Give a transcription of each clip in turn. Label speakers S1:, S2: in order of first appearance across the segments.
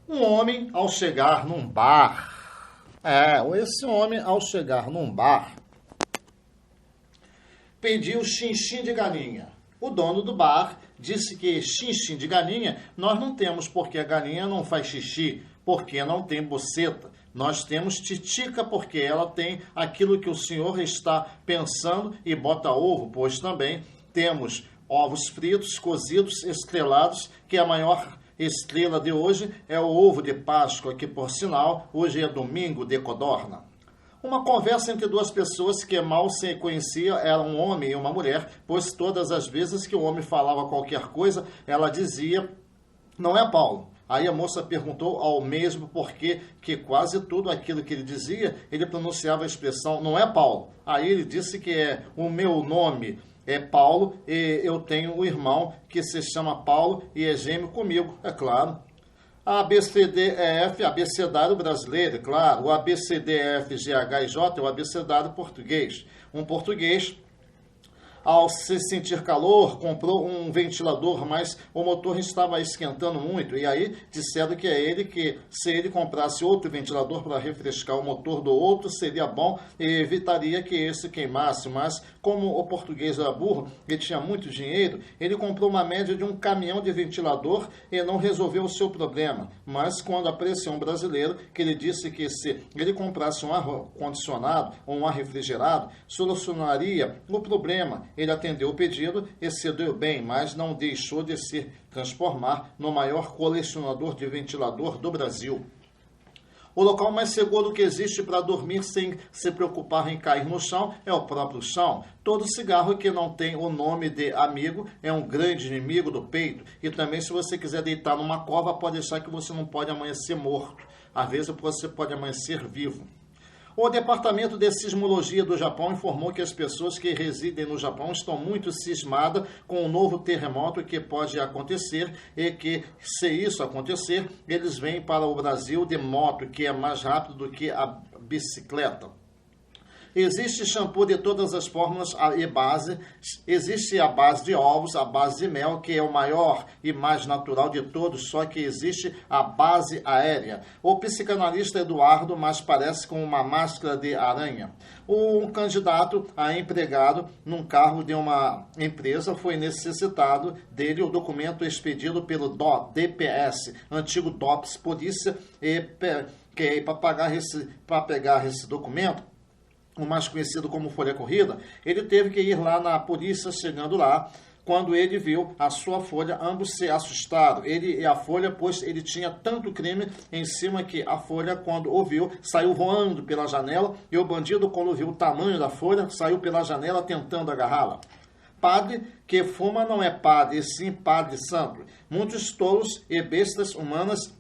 S1: Um homem, ao chegar num bar, esse homem, ao chegar num bar, pediu chinchim de galinha. O dono do bar disse que chinchim de galinha nós não temos, porque a galinha não faz xixi, porque não tem boceta. Nós temos titica, porque ela tem aquilo que o senhor está pensando e bota ovo, pois também temos ovos fritos, cozidos, estrelados, que a maior estrela de hoje é o ovo de Páscoa, que por sinal hoje é domingo de codorna. Uma conversa entre duas pessoas que mal se conhecia, era um homem e uma mulher, pois todas as vezes que o homem falava qualquer coisa, ela dizia, não é Paulo? Aí a moça perguntou ao mesmo porquê que quase tudo aquilo que ele dizia, ele pronunciava a expressão, não é Paulo? Aí ele disse que o meu nome é Paulo e eu tenho um irmão que se chama Paulo e é gêmeo comigo, é claro. A ABCDEF, abecedário brasileiro, claro. O ABCDEFGHIJ é o abecedário português. Um português, ao se sentir calor, comprou um ventilador, mas o motor estava esquentando muito. E aí disseram que é ele que, se ele comprasse outro ventilador para refrescar o motor do outro, seria bom e evitaria que esse queimasse. Mas como o português era burro e tinha muito dinheiro, ele comprou uma média de um caminhão de ventilador e não resolveu o seu problema. Mas quando apareceu um brasileiro que ele disse que se ele comprasse um ar-condicionado ou um ar refrigerado, solucionaria o problema. Ele atendeu o pedido e se deu bem, mas não deixou de se transformar no maior colecionador de ventilador do Brasil. O local mais seguro que existe para dormir sem se preocupar em cair no chão é o próprio chão. Todo cigarro que não tem o nome de amigo é um grande inimigo do peito. E também, se você quiser deitar numa cova, pode deixar que você não pode amanhecer morto. Às vezes você pode amanhecer vivo. O Departamento de Sismologia do Japão informou que as pessoas que residem no Japão estão muito cismadas com o novo terremoto que pode acontecer e que, se isso acontecer, eles vêm para o Brasil de moto, que é mais rápido do que a bicicleta. Existe shampoo de todas as fórmulas e base. Existe a base de ovos, a base de mel, que é o maior e mais natural de todos, só que existe a base aérea. O psicanalista Eduardo, mas parece com uma máscara de aranha. Um candidato a empregado num cargo de uma empresa foi necessitado dele o documento expedido pelo DPS, antigo DOPS, polícia, e para pegar esse documento, o mais conhecido como folha corrida, ele teve que ir lá na polícia. Chegando lá, quando ele viu a sua folha, ambos se assustaram. Ele e a folha, pois ele tinha tanto crime em cima que a folha, quando ouviu, saiu voando pela janela, e o bandido, quando viu o tamanho da folha, saiu pela janela tentando agarrá-la. Padre que fuma não é padre, e sim padre santo. Muitos tolos e bestas humanas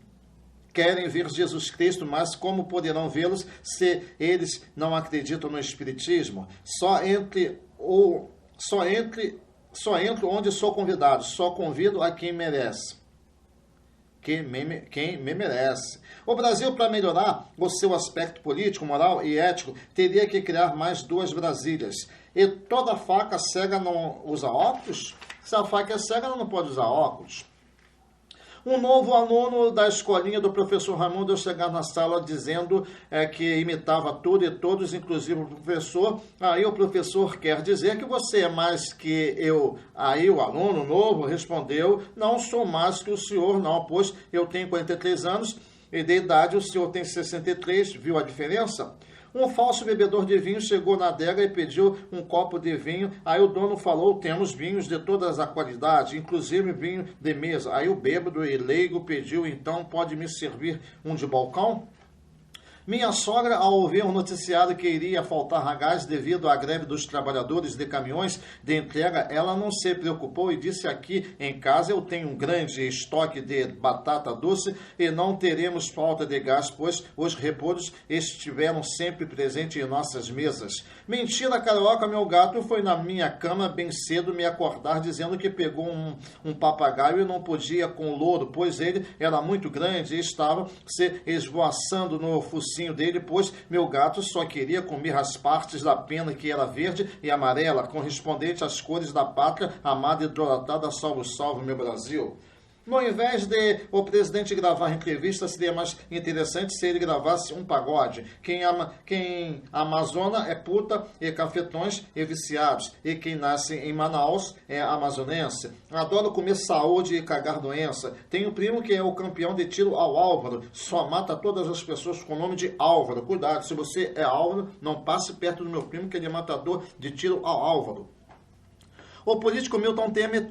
S1: querem ver Jesus Cristo, mas como poderão vê-los se eles não acreditam no Espiritismo? Só entro onde sou convidado, só convido a quem merece. Quem me merece. O Brasil, para melhorar o seu aspecto político, moral e ético, teria que criar mais 2 Brasílias. E toda faca cega não usa óculos? Se a faca é cega, ela não pode usar óculos. Um novo aluno da escolinha do professor Raimundo, ao chegar na sala dizendo que imitava tudo e todos, inclusive o professor. Aí o professor quer dizer que você é mais que eu. Aí o aluno novo respondeu, não sou mais que o senhor, não, pois eu tenho 43 anos e de idade o senhor tem 63, viu a diferença? Um falso bebedor de vinho chegou na adega e pediu um copo de vinho. Aí o dono falou, temos vinhos de todas a qualidade, inclusive vinho de mesa. Aí o bêbado e leigo pediu, então pode me servir um de balcão? Minha sogra, ao ouvir um noticiário que iria faltar gás devido à greve dos trabalhadores de caminhões de entrega, ela não se preocupou e disse, aqui em casa eu tenho um grande estoque de batata doce e não teremos falta de gás, pois os repolhos estiveram sempre presentes em nossas mesas. Mentira, carioca, meu gato foi na minha cama bem cedo me acordar dizendo que pegou um papagaio e não podia com o louro, pois ele era muito grande e estava se esvoaçando no focinho dele, pois meu gato só queria comer as partes da pena que era verde e amarela, correspondente às cores da pátria amada e idolatrada. Salve, salve, meu Brasil. No invés de o presidente gravar entrevista, seria mais interessante se ele gravasse um pagode. Quem Amazona é puta e cafetões e viciados. E quem nasce em Manaus é amazonense. Adoro comer saúde e cagar doença. Tenho um primo que é o campeão de tiro ao Álvaro. Só mata todas as pessoas com o nome de Álvaro. Cuidado, se você é Álvaro, não passe perto do meu primo que ele é matador de tiro ao Álvaro. O político Milton Temer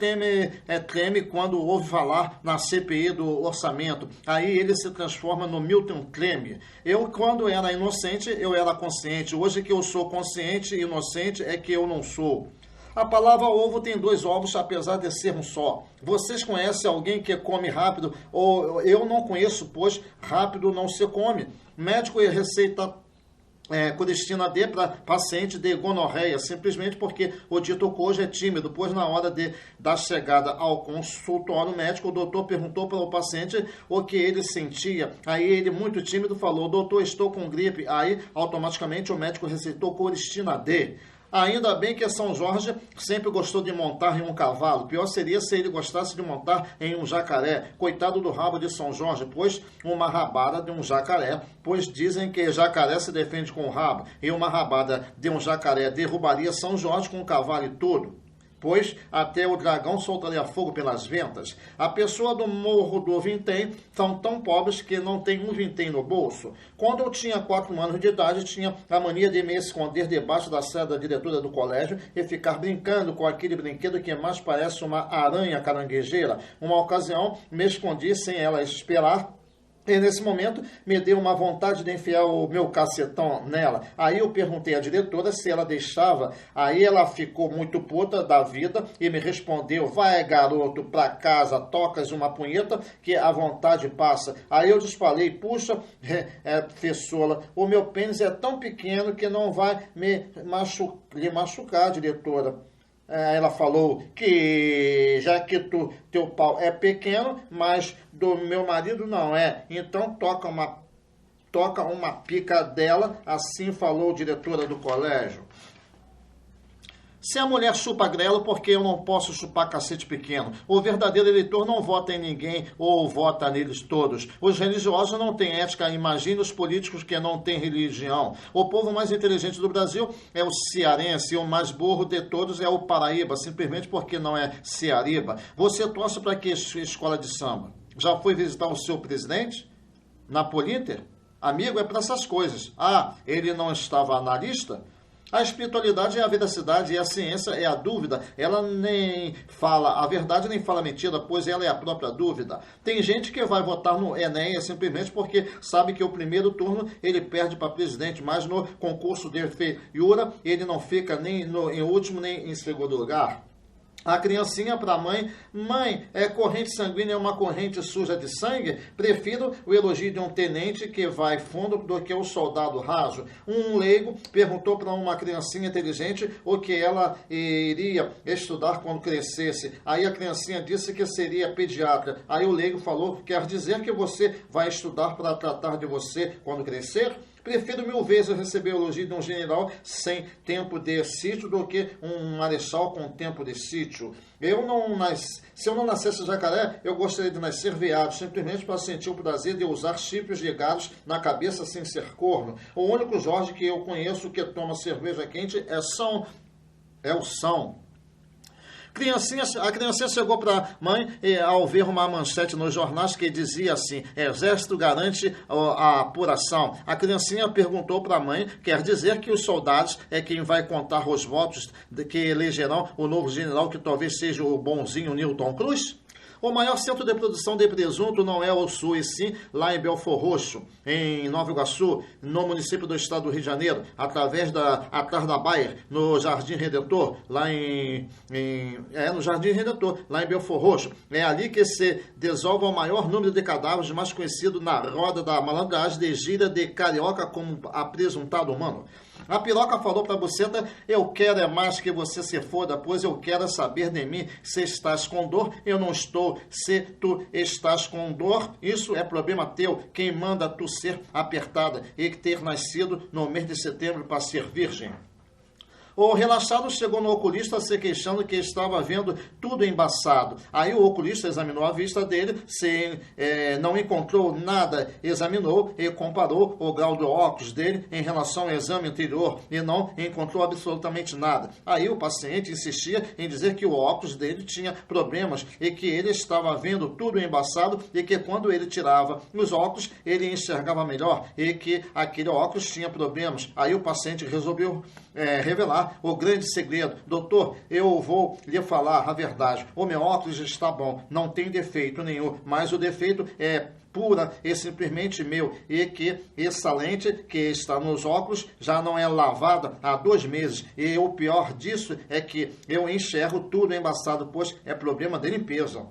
S1: treme quando ouve falar na CPI do orçamento. Aí ele se transforma no Milton Temer. Eu, quando era inocente, eu era consciente. Hoje que eu sou consciente e inocente é que eu não sou. A palavra ovo tem 2 ovos, apesar de ser um só. Vocês conhecem alguém que come rápido? Ou eu não conheço, pois rápido não se come. Médico receita colistina D para paciente de gonorreia, simplesmente porque o dito cojo é tímido, pois na hora da chegada ao consultório médico, o doutor perguntou para o paciente o que ele sentia. Aí ele, muito tímido, falou: doutor, estou com gripe. Aí, automaticamente, o médico receitou colistina D. Ainda bem que São Jorge sempre gostou de montar em um cavalo. Pior seria se ele gostasse de montar em um jacaré. Coitado do rabo de São Jorge, pois uma rabada de um jacaré. Pois dizem que jacaré se defende com o rabo. E uma rabada de um jacaré derrubaria São Jorge com o cavalo e tudo. Pois até o dragão soltaria fogo pelas ventas. A pessoa do Morro do Vintém são tão pobres que não tem um vintém no bolso. Quando eu tinha 4 anos de idade, tinha a mania de me esconder debaixo da sala da diretora do colégio e ficar brincando com aquele brinquedo que mais parece uma aranha caranguejeira. Uma ocasião, me escondi sem ela esperar. E nesse momento me deu uma vontade de enfiar o meu cacetão nela. Aí eu perguntei à diretora se ela deixava. Aí ela ficou muito puta da vida e me respondeu: vai, garoto, pra casa, tocas uma punheta que a vontade passa. Aí eu desfalei: puxa, fessola, o meu pênis é tão pequeno que não vai lhe machucar, diretora. Ela falou que já que teu pau é pequeno, mas do meu marido não é, então toca uma pica dela, assim falou a diretora do colégio. Se a mulher chupa grelo, por que eu não posso chupar cacete pequeno? O verdadeiro eleitor não vota em ninguém ou vota neles todos. Os religiosos não têm ética, imagine os políticos que não têm religião. O povo mais inteligente do Brasil é o cearense e o mais burro de todos é o Paraíba, simplesmente porque não é ceariba. Você torce para que escola de samba? Já foi visitar o seu presidente? Na Polinter? Amigo, é para essas coisas. Ah, ele não estava na lista? A espiritualidade é a veracidade e a ciência é a dúvida. Ela nem fala a verdade nem fala mentira, pois ela é a própria dúvida. Tem gente que vai votar no Enem simplesmente porque sabe que o primeiro turno ele perde para presidente, mas no concurso de feiura ele não fica nem em último nem em segundo lugar. A criancinha para a mãe: mãe, corrente sanguínea é uma corrente suja de sangue? Prefiro o elogio de um tenente que vai fundo do que o soldado raso. Um leigo perguntou para uma criancinha inteligente o que ela iria estudar quando crescesse. Aí a criancinha disse que seria pediatra. Aí o leigo falou: quer dizer que você vai estudar para tratar de você quando crescer? Prefiro 1000 vezes receber o elogio de um general sem tempo de sítio do que um marechal com tempo de sítio. Se eu não nascesse jacaré, eu gostaria de nascer veado, simplesmente para sentir o prazer de usar chifres ligados na cabeça sem ser corno. O único Jorge que eu conheço que toma cerveja quente é o São. A criancinha chegou para a mãe ao ver uma manchete nos jornais que dizia assim: Exército garante a apuração. A criancinha perguntou para a mãe: quer dizer que os soldados é quem vai contar os votos que elegerão o novo general que talvez seja o bonzinho Newton Cruz? O maior centro de produção de presunto não é o Sul, e sim lá em Belfor Roxo, em Nova Iguaçu, no município do estado do Rio de Janeiro, através da Atarda Bayer, no Jardim Redentor, no Jardim Redentor, lá em Belfor Roxo. É ali que se desova o maior número de cadáveres, mais conhecido na roda da malandragem de gíria de carioca como apresuntado humano. A piroca falou para a buceta: eu quero é mais que você se foda, pois eu quero saber de mim. Se estás com dor, eu não estou. Se tu estás com dor, isso é problema teu. Quem manda tu ser apertada e ter nascido no mês de setembro para ser virgem? O relaxado chegou no oculista se queixando que estava vendo tudo embaçado. Aí o oculista examinou a vista dele, se não encontrou nada, examinou e comparou o grau do óculos dele em relação ao exame anterior e não encontrou absolutamente nada. Aí o paciente insistia em dizer que o óculos dele tinha problemas e que ele estava vendo tudo embaçado e que quando ele tirava os óculos ele enxergava melhor e que aquele óculos tinha problemas. Aí o paciente resolveu revelar o grande segredo. Doutor, eu vou lhe falar a verdade. O meu óculos está bom, não tem defeito nenhum, mas o defeito é pura e simplesmente meu, e que essa lente que está nos óculos já não é lavada há 2 meses, e o pior disso é que eu enxergo tudo embaçado, pois é problema de limpeza.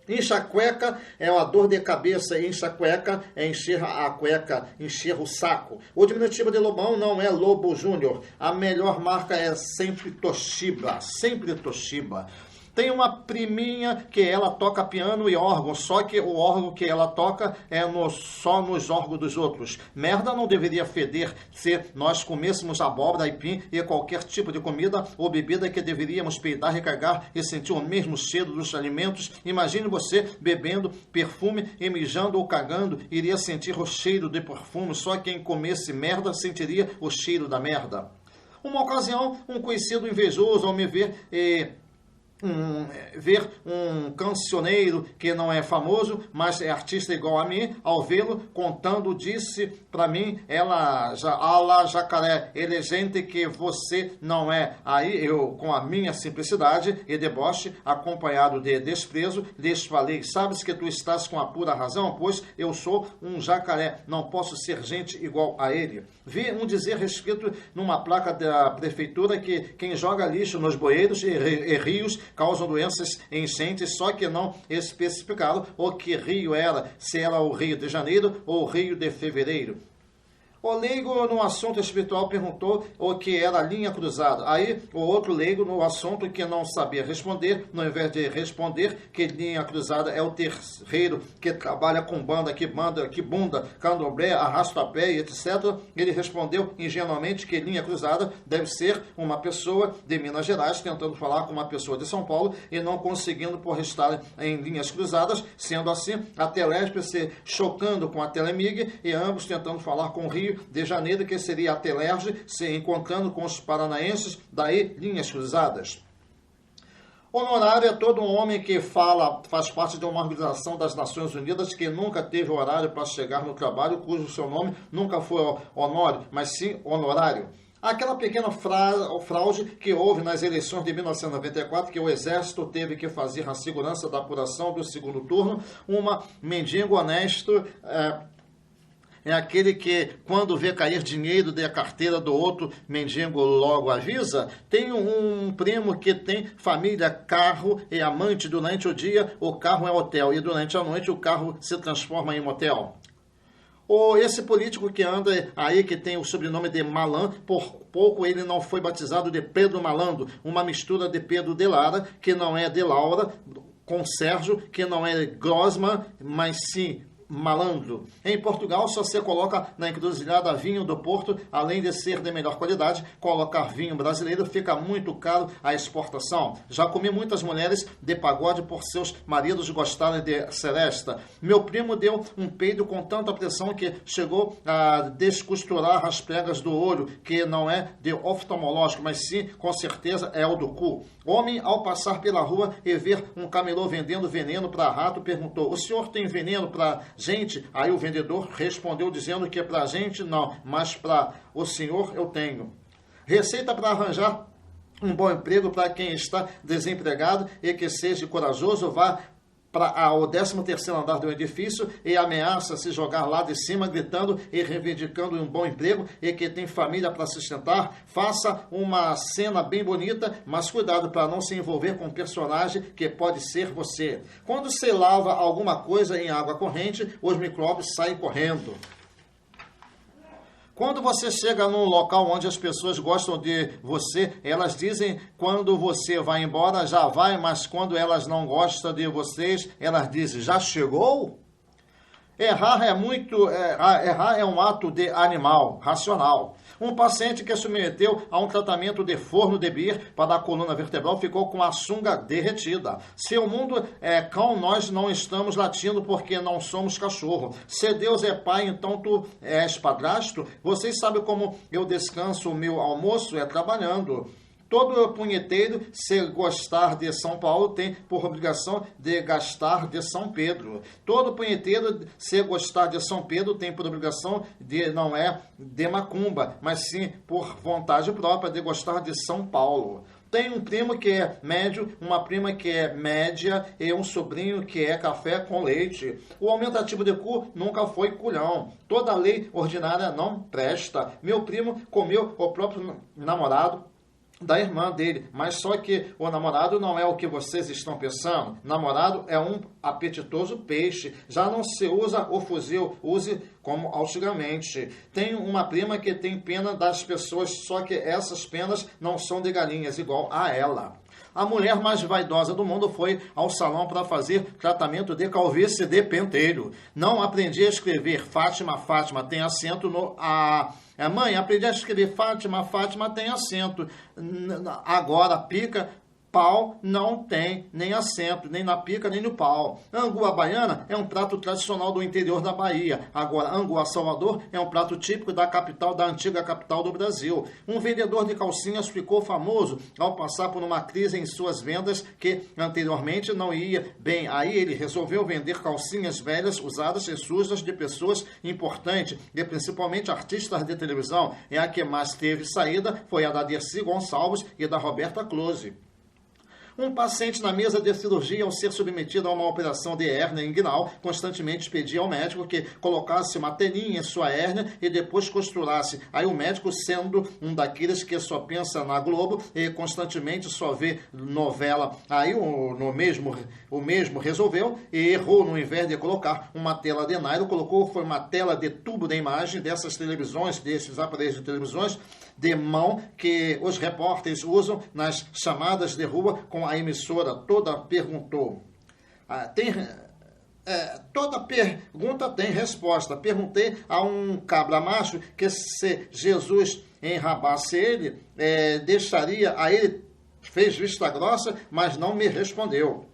S1: Enxaqueca é uma dor de cabeça, enxaqueca é encher a cueca, encher o saco. O diminutivo de Lobão não é Lobo Júnior. A melhor marca é sempre Toshiba, sempre Toshiba. Tem uma priminha que ela toca piano e órgão, só que o órgão que ela toca é só nos órgãos dos outros. Merda não deveria feder se nós comêssemos abóbora, aipim e qualquer tipo de comida ou bebida que deveríamos peidar, recarregar e sentir o mesmo cheiro dos alimentos. Imagine você bebendo perfume e mijando ou cagando, iria sentir o cheiro de perfume, só quem comesse merda sentiria o cheiro da merda. Uma ocasião, um conhecido invejoso ao me ver um cancioneiro que não é famoso, mas é artista igual a mim, ao vê-lo contando, disse para mim, ela jacaré, elegante que você não é. Aí eu, com a minha simplicidade e deboche, acompanhado de desprezo, lhes falei, sabes que tu estás com a pura razão, pois eu sou um jacaré, não posso ser gente igual a ele. Vi um dizer escrito numa placa da prefeitura que quem joga lixo nos bueiros e rios causam doenças em enchentes, só que não especificaram o que rio era, se era o Rio de Janeiro ou o Rio de Fevereiro. O leigo no assunto espiritual perguntou o que era a linha cruzada. Aí o outro leigo no assunto que não sabia responder, ao invés de responder que linha cruzada é o terreiro que trabalha com banda, que bunda, candomblé, arrasta-pé e etc. Ele respondeu ingenuamente que linha cruzada deve ser uma pessoa de Minas Gerais tentando falar com uma pessoa de São Paulo e não conseguindo por estar em linhas cruzadas, sendo assim a Telesp se chocando com a Telemig e ambos tentando falar com o Rio de Janeiro, que seria a Telerge, se encontrando com os paranaenses, daí linhas cruzadas. Honorário é todo um homem que faz parte de uma organização das Nações Unidas que nunca teve horário para chegar no trabalho, cujo seu nome nunca foi Honório, mas sim honorário. Aquela pequena fraude que houve nas eleições de 1994, que o Exército teve que fazer a segurança da apuração do segundo turno, uma mendigo honesto é aquele que, quando vê cair dinheiro da carteira do outro mendigo, logo avisa. Tem um primo que tem família, carro e amante. Durante o dia, o carro é hotel. E durante a noite, o carro se transforma em motel. Ou esse político que anda aí, que tem o sobrenome de Malan, por pouco ele não foi batizado de Pedro Malandro. Uma mistura de Pedro de Lara, que não é de Laura, com Sérgio, que não é Grossman, mas sim malandro. Em Portugal, só se coloca na encruzilhada vinho do Porto, além de ser de melhor qualidade, colocar vinho brasileiro fica muito caro a exportação. Já comi muitas mulheres de pagode por seus maridos gostarem de seresta. Meu primo deu um peido com tanta pressão que chegou a descosturar as pregas do olho, que não é de oftalmológico, mas sim, com certeza, é o do cu. Homem, ao passar pela rua e ver um camelô vendendo veneno para rato, perguntou, o senhor tem veneno para gente? Aí o vendedor respondeu dizendo que para gente não, mas para o senhor eu tenho. Receita para arranjar um bom emprego para quem está desempregado e que seja corajoso, vá para o 13º andar do edifício e ameaça se jogar lá de cima, gritando e reivindicando um bom emprego e que tem família para sustentar. Faça uma cena bem bonita, mas cuidado para não se envolver com um personagem que pode ser você. Quando se lava alguma coisa em água corrente, os micróbios saem correndo. Quando você chega num local onde as pessoas gostam de você, elas dizem quando você vai embora, já vai, mas quando elas não gostam de vocês, elas dizem, já chegou? Errar é um ato de animal, racional. Um paciente que submeteu a um tratamento de forno de Beer para a coluna vertebral ficou com a sunga derretida. Se o mundo é cão, nós não estamos latindo porque não somos cachorro. Se Deus é pai, então tu és padrasto. Vocês sabem como eu descanso o meu almoço? É trabalhando. Todo punheteiro, se gostar de São Paulo, tem por obrigação de gastar de São Pedro. Todo punheteiro, se gostar de São Pedro, tem por obrigação de, não é de macumba, mas sim por vontade própria de gostar de São Paulo. Tem um primo que é médio, uma prima que é média e um sobrinho que é café com leite. O aumentativo de cu nunca foi culhão. Toda lei ordinária não presta. Meu primo comeu o próprio namorado da irmã dele, mas só que o namorado não é o que vocês estão pensando. Namorado é um apetitoso peixe, já não se usa o fuzil, use como antigamente. Tem uma prima que tem pena das pessoas, só que essas penas não são de galinhas, igual a ela. A mulher mais vaidosa do mundo foi ao salão para fazer tratamento de calvície de pentelho. Não aprendi a escrever Fátima, Fátima, tem acento no A. Mãe, aprendi a escrever Fátima, Fátima, tem acento. Agora, pica, pau não tem nem acento, nem na pica, nem no pau. Angu à baiana é um prato tradicional do interior da Bahia. Agora, angu a Salvador é um prato típico da capital, da antiga capital do Brasil. Um vendedor de calcinhas ficou famoso ao passar por uma crise em suas vendas que anteriormente não ia bem. Aí ele resolveu vender calcinhas velhas, usadas e sujas de pessoas importantes, e principalmente artistas de televisão. E a que mais teve saída foi a da Dercy Gonçalves e da Roberta Close. Um paciente na mesa de cirurgia, ao ser submetido a uma operação de hérnia inguinal, constantemente pedia ao médico que colocasse uma telinha em sua hérnia e depois costurasse. Aí o médico, sendo um daqueles que só pensa na Globo e constantemente só vê novela, aí o mesmo resolveu e errou, no invés de colocar uma tela de nylon, colocou foi uma tela de tubo de imagem dessas televisões, desses aparelhos de televisões de mão que os repórteres usam nas chamadas de rua. Com a emissora toda perguntou. Toda pergunta tem resposta. Perguntei a um cabra macho que se Jesus enrabasse ele, deixaria a ele, fez vista grossa, mas não me respondeu.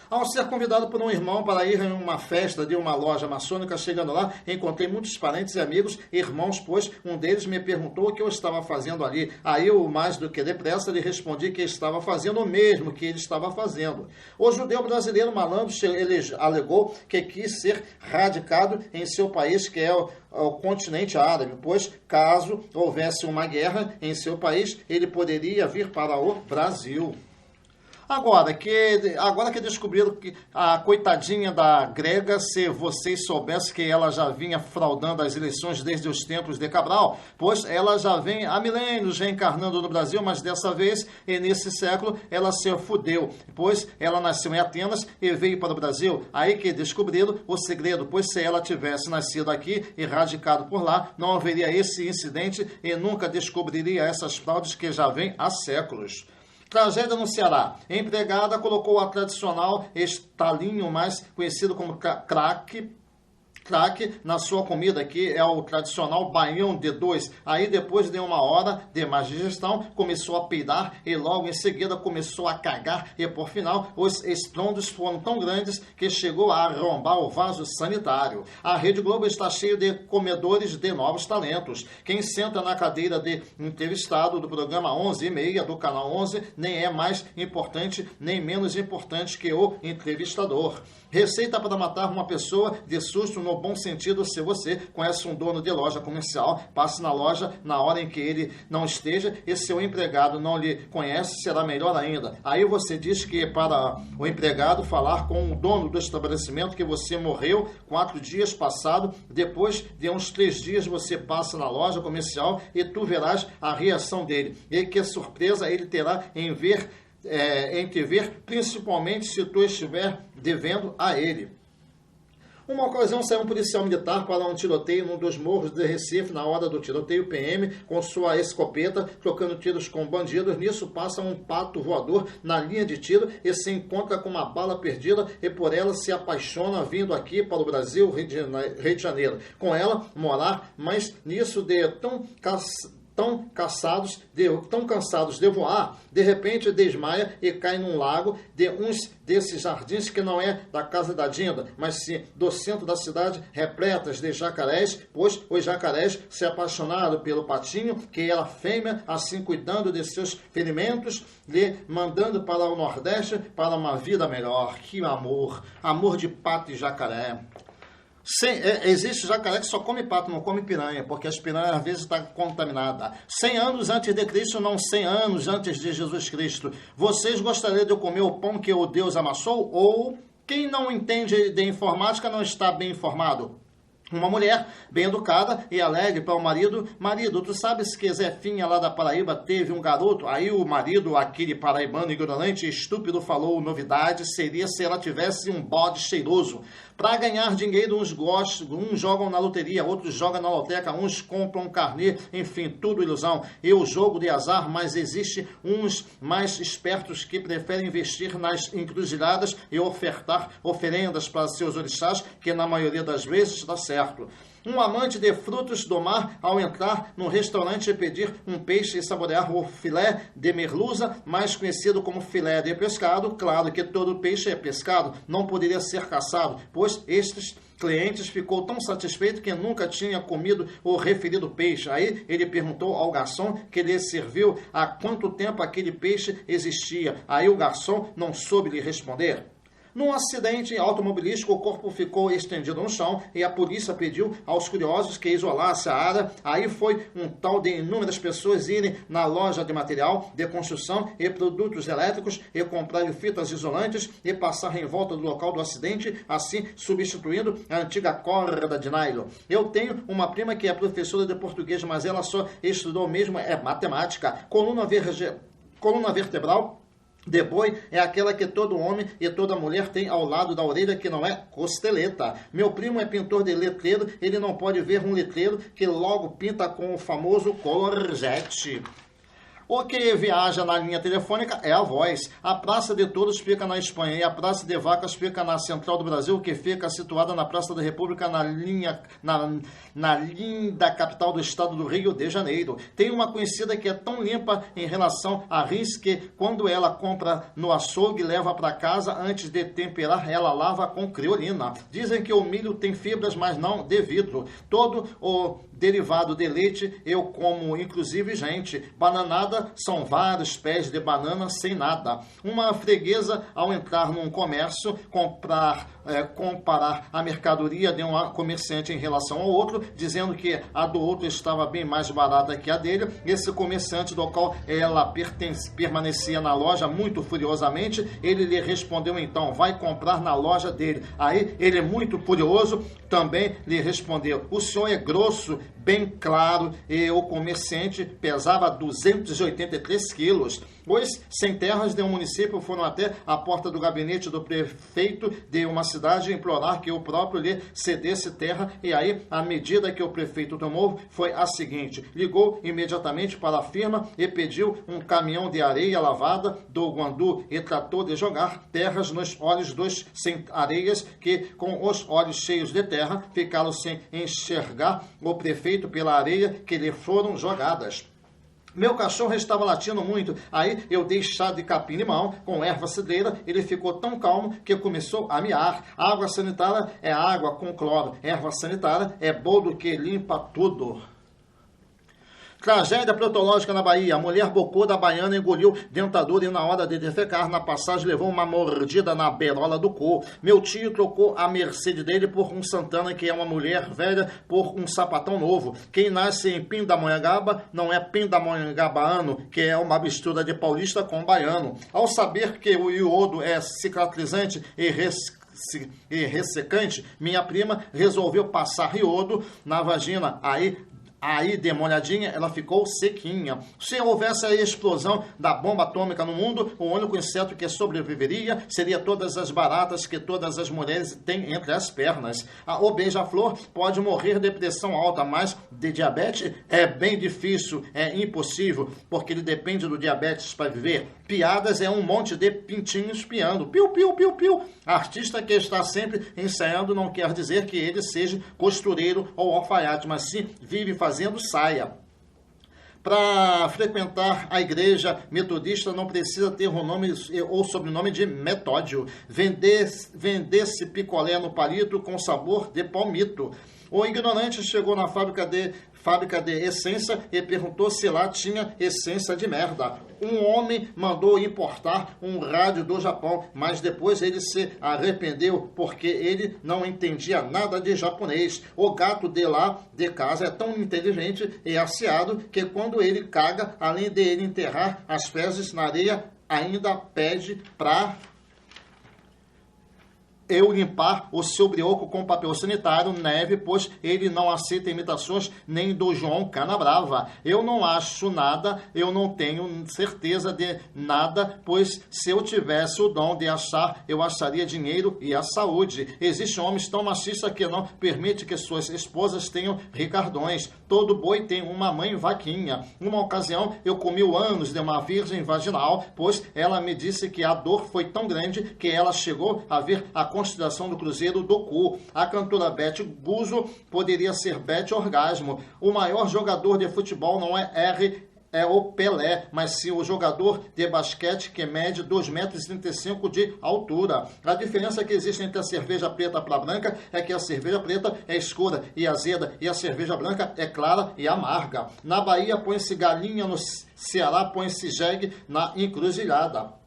S1: Ao ser convidado por um irmão para ir em uma festa de uma loja maçônica, chegando lá, encontrei muitos parentes e amigos, irmãos, pois um deles me perguntou o que eu estava fazendo ali. Aí eu, mais do que depressa, lhe respondi que estava fazendo o mesmo que ele estava fazendo. O judeu brasileiro malandro ele alegou que quis ser radicado em seu país, que é o continente árabe, pois caso houvesse uma guerra em seu país, ele poderia vir para o Brasil. Agora que descobriram que a coitadinha da grega, se vocês soubessem que ela já vinha fraudando as eleições desde os tempos de Cabral, pois ela já vem há milênios reencarnando no Brasil, mas dessa vez, e nesse século, ela se fudeu, pois ela nasceu em Atenas e veio para o Brasil. Aí que descobriram o segredo, pois se ela tivesse nascido aqui e radicado por lá, não haveria esse incidente e nunca descobriria essas fraudes que já vêm há séculos. Tragédia no Ceará. Empregada colocou a tradicional estalinho, mais conhecido como crack, na sua comida, que é o tradicional baião de 2. Aí, depois de uma hora de má digestão, começou a peidar e logo em seguida começou a cagar e, por final, os estrondos foram tão grandes que chegou a arrombar o vaso sanitário. A Rede Globo está cheia de comedores de novos talentos. Quem senta na cadeira de entrevistado do programa 11h30 do Canal 11 nem é mais importante, nem menos importante que o entrevistador. Receita para matar uma pessoa de susto no bom sentido: se você conhece um dono de loja comercial, passe na loja na hora em que ele não esteja, e seu empregado não lhe conhece, será melhor ainda. Aí você diz que para o empregado falar com o dono do estabelecimento que você morreu 4 dias passado, depois de uns 3 dias você passa na loja comercial e tu verás a reação dele. E que surpresa ele terá em te ver, principalmente se tu estiver devendo a ele. Uma ocasião saiu um policial militar para um tiroteio num dos morros de Recife. Na hora do tiroteio, o PM, com sua escopeta, trocando tiros com bandidos. Nisso passa um pato voador na linha de tiro e se encontra com uma bala perdida e por ela se apaixona, vindo aqui para o Brasil, Rio de Janeiro. Com ela morar, mas nisso de tão cansados de voar, de repente desmaia e cai num lago de uns desses jardins que não é da casa da Dinda, mas sim do centro da cidade, repletas de jacarés, pois os jacarés se apaixonaram pelo patinho, que era fêmea, assim cuidando de seus ferimentos, lhe mandando para o Nordeste para uma vida melhor. Que amor! Amor de pato e jacaré. Existe jacaré que só come pato, não come piranha, porque as piranhas às vezes estão contaminadas. 100 anos antes de Cristo, não 100 anos antes de Jesus Cristo. Vocês gostariam de comer o pão que o Deus amassou? Ou quem não entende de informática não está bem informado? Uma mulher bem educada e alegre para o marido. Marido, tu sabes que Zefinha lá da Paraíba teve um garoto? Aí o marido, aquele paraibano ignorante e estúpido, falou: novidade seria se ela tivesse um bode cheiroso. Para ganhar dinheiro, uns jogam na loteria, outros jogam na loteca, uns compram um carnê, enfim, tudo ilusão. E o jogo de azar, mas existe uns mais espertos que preferem investir nas encruzilhadas e ofertar oferendas para seus orixás, que na maioria das vezes dá certo. Um amante de frutos do mar, ao entrar no restaurante e pedir um peixe e saborear o filé de merluza, mais conhecido como filé de pescado, claro que todo peixe é pescado, não poderia ser caçado, pois estes clientes ficou tão satisfeito que nunca tinha comido o referido peixe. Aí ele perguntou ao garçom que lhe serviu há quanto tempo aquele peixe existia. Aí o garçom não soube lhe responder. Num acidente automobilístico, o corpo ficou estendido no chão e a polícia pediu aos curiosos que isolasse a área. Aí foi um tal de inúmeras pessoas irem na loja de material de construção e produtos elétricos e comprarem fitas isolantes e passar em volta do local do acidente, assim substituindo a antiga corda de nylon. Eu tenho uma prima que é professora de português, mas ela só estudou mesmo matemática. Coluna vertebral de boi é aquela que todo homem e toda mulher tem ao lado da orelha, que não é costeleta. Meu primo é pintor de letreiro, ele não pode ver um letreiro que logo pinta com o famoso Colorjet. O que viaja na linha telefônica é a voz. A Praça de Touros fica na Espanha e a Praça de Vacas fica na Central do Brasil, que fica situada na Praça da República, na linda capital do estado do Rio de Janeiro. Tem uma conhecida que é tão limpa em relação a rins que, quando ela compra no açougue e leva para casa, antes de temperar, ela lava com criolina. Dizem que o milho tem fibras, mas não de vidro. Todo o derivado de leite eu como, inclusive, gente. Bananada são vários pés de banana sem nada. Uma freguesa, ao entrar num comércio, comparar a mercadoria de um comerciante em relação ao outro, dizendo que a do outro estava bem mais barata que a dele. Esse comerciante, do qual ela permanecia na loja muito furiosamente, ele lhe respondeu então: vai comprar na loja dele. Aí ele, muito furioso, também lhe respondeu: o senhor é grosso, bem claro. E o comerciante pesava 283 quilos. Os sem terras de um município foram até a porta do gabinete do prefeito de uma cidade implorar que o próprio lhe cedesse terra, e aí a medida que o prefeito tomou foi a seguinte: ligou imediatamente para a firma e pediu um caminhão de areia lavada do Guandu e tratou de jogar terras nos olhos dos sem areias, que com os olhos cheios de terra ficaram sem enxergar o prefeito pela areia que lhe foram jogadas. Meu cachorro estava latindo muito, aí eu dei chá de capim-limão com erva cidreira, ele ficou tão calmo que começou a miar. Água sanitária é água com cloro, erva sanitária é boldo que limpa tudo. Tragédia protológica na Bahia. A mulher bocô da baiana engoliu dentadura e na hora de defecar na passagem levou uma mordida na berola do cu. Meu tio trocou a Mercedes dele por um Santana, que é uma mulher velha, por um sapatão novo. Quem nasce em Pindamonhangaba não é pindamonhangabaano, que é uma mistura de paulista com baiano. Ao saber que o iodo é cicatrizante e ressecante, minha prima resolveu passar iodo na vagina. Aí Aí, dê uma olhadinha, ela ficou sequinha. Se houvesse a explosão da bomba atômica no mundo, o único inseto que sobreviveria seria todas as baratas que todas as mulheres têm entre as pernas. O beija-flor pode morrer de pressão alta, mas de diabetes é bem difícil, é impossível, porque ele depende do diabetes para viver. Piadas é um monte de pintinhos piando. Piu, piu, piu, piu. Artista que está sempre ensaiando não quer dizer que ele seja costureiro ou alfaiate, mas sim vive fazendo saia. Para frequentar a igreja metodista não precisa ter o nome ou sobrenome de Metódio. Vendesse picolé no palito com sabor de palmito. O ignorante chegou na fábrica de essência e perguntou se lá tinha essência de merda. Um homem mandou importar um rádio do Japão, mas depois ele se arrependeu porque ele não entendia nada de japonês. O gato de lá de casa é tão inteligente e aciado que quando ele caga, além de ele enterrar as fezes na areia, ainda pede para eu limpar o seu brioco com papel sanitário, neve, pois ele não aceita imitações nem do João Canabrava. Eu não acho nada, eu não tenho certeza de nada, pois se eu tivesse o dom de achar, eu acharia dinheiro e a saúde. Existem homens tão machistas que não permite que suas esposas tenham ricardões. Todo boi tem uma mãe vaquinha. Numa ocasião, eu comi o ânus de uma virgem vaginal, pois ela me disse que a dor foi tão grande que ela chegou a ver a consideração do Cruzeiro do cu. A cantora Beth Guzzo poderia ser Beth Orgasmo. O maior jogador de futebol não é o Pelé, mas sim o jogador de basquete que mede 2,35 m de altura. A diferença que existe entre a cerveja preta para a branca é que a cerveja preta é escura e azeda e a cerveja branca é clara e amarga. Na Bahia põe-se galinha, no Ceará põe-se jegue na encruzilhada.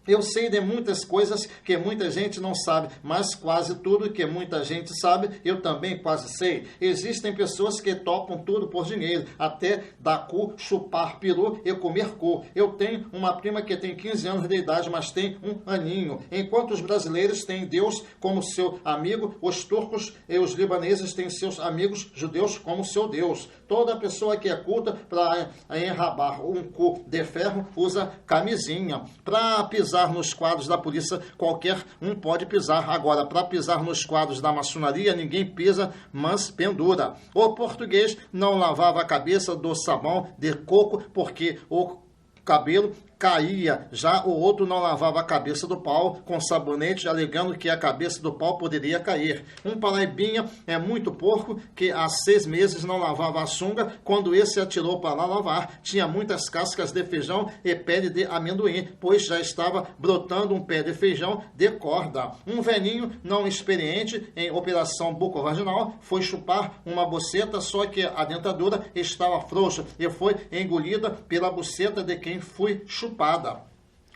S1: Eu sei de muitas coisas que muita gente não sabe, mas quase tudo que muita gente sabe, eu também quase sei. Existem pessoas que topam tudo por dinheiro, até dar cu, chupar peru e comer cu. Eu tenho uma prima que tem 15 anos de idade, mas tem um aninho. Enquanto os brasileiros têm Deus como seu amigo, os turcos e os libaneses têm seus amigos judeus como seu Deus. Toda pessoa que é culta para enrabar um cu de ferro usa camisinha. Para pisar nos quadros da polícia, qualquer um pode pisar. Agora, para pisar nos quadros da maçonaria, ninguém pisa, mas pendura. O português não lavava a cabeça do sabão de coco porque o cabelo caía. Já o outro não lavava a cabeça do pau com sabonete, alegando que a cabeça do pau poderia cair. Um paraibinha é muito porco que há 6 meses não lavava a sunga, quando esse atirou para lá lavar. Tinha muitas cascas de feijão e pele de amendoim, pois já estava brotando um pé de feijão de corda. Um velhinho não experiente em operação bucovaginal foi chupar uma buceta, só que a dentadura estava frouxa e foi engolida pela buceta de quem foi chupada.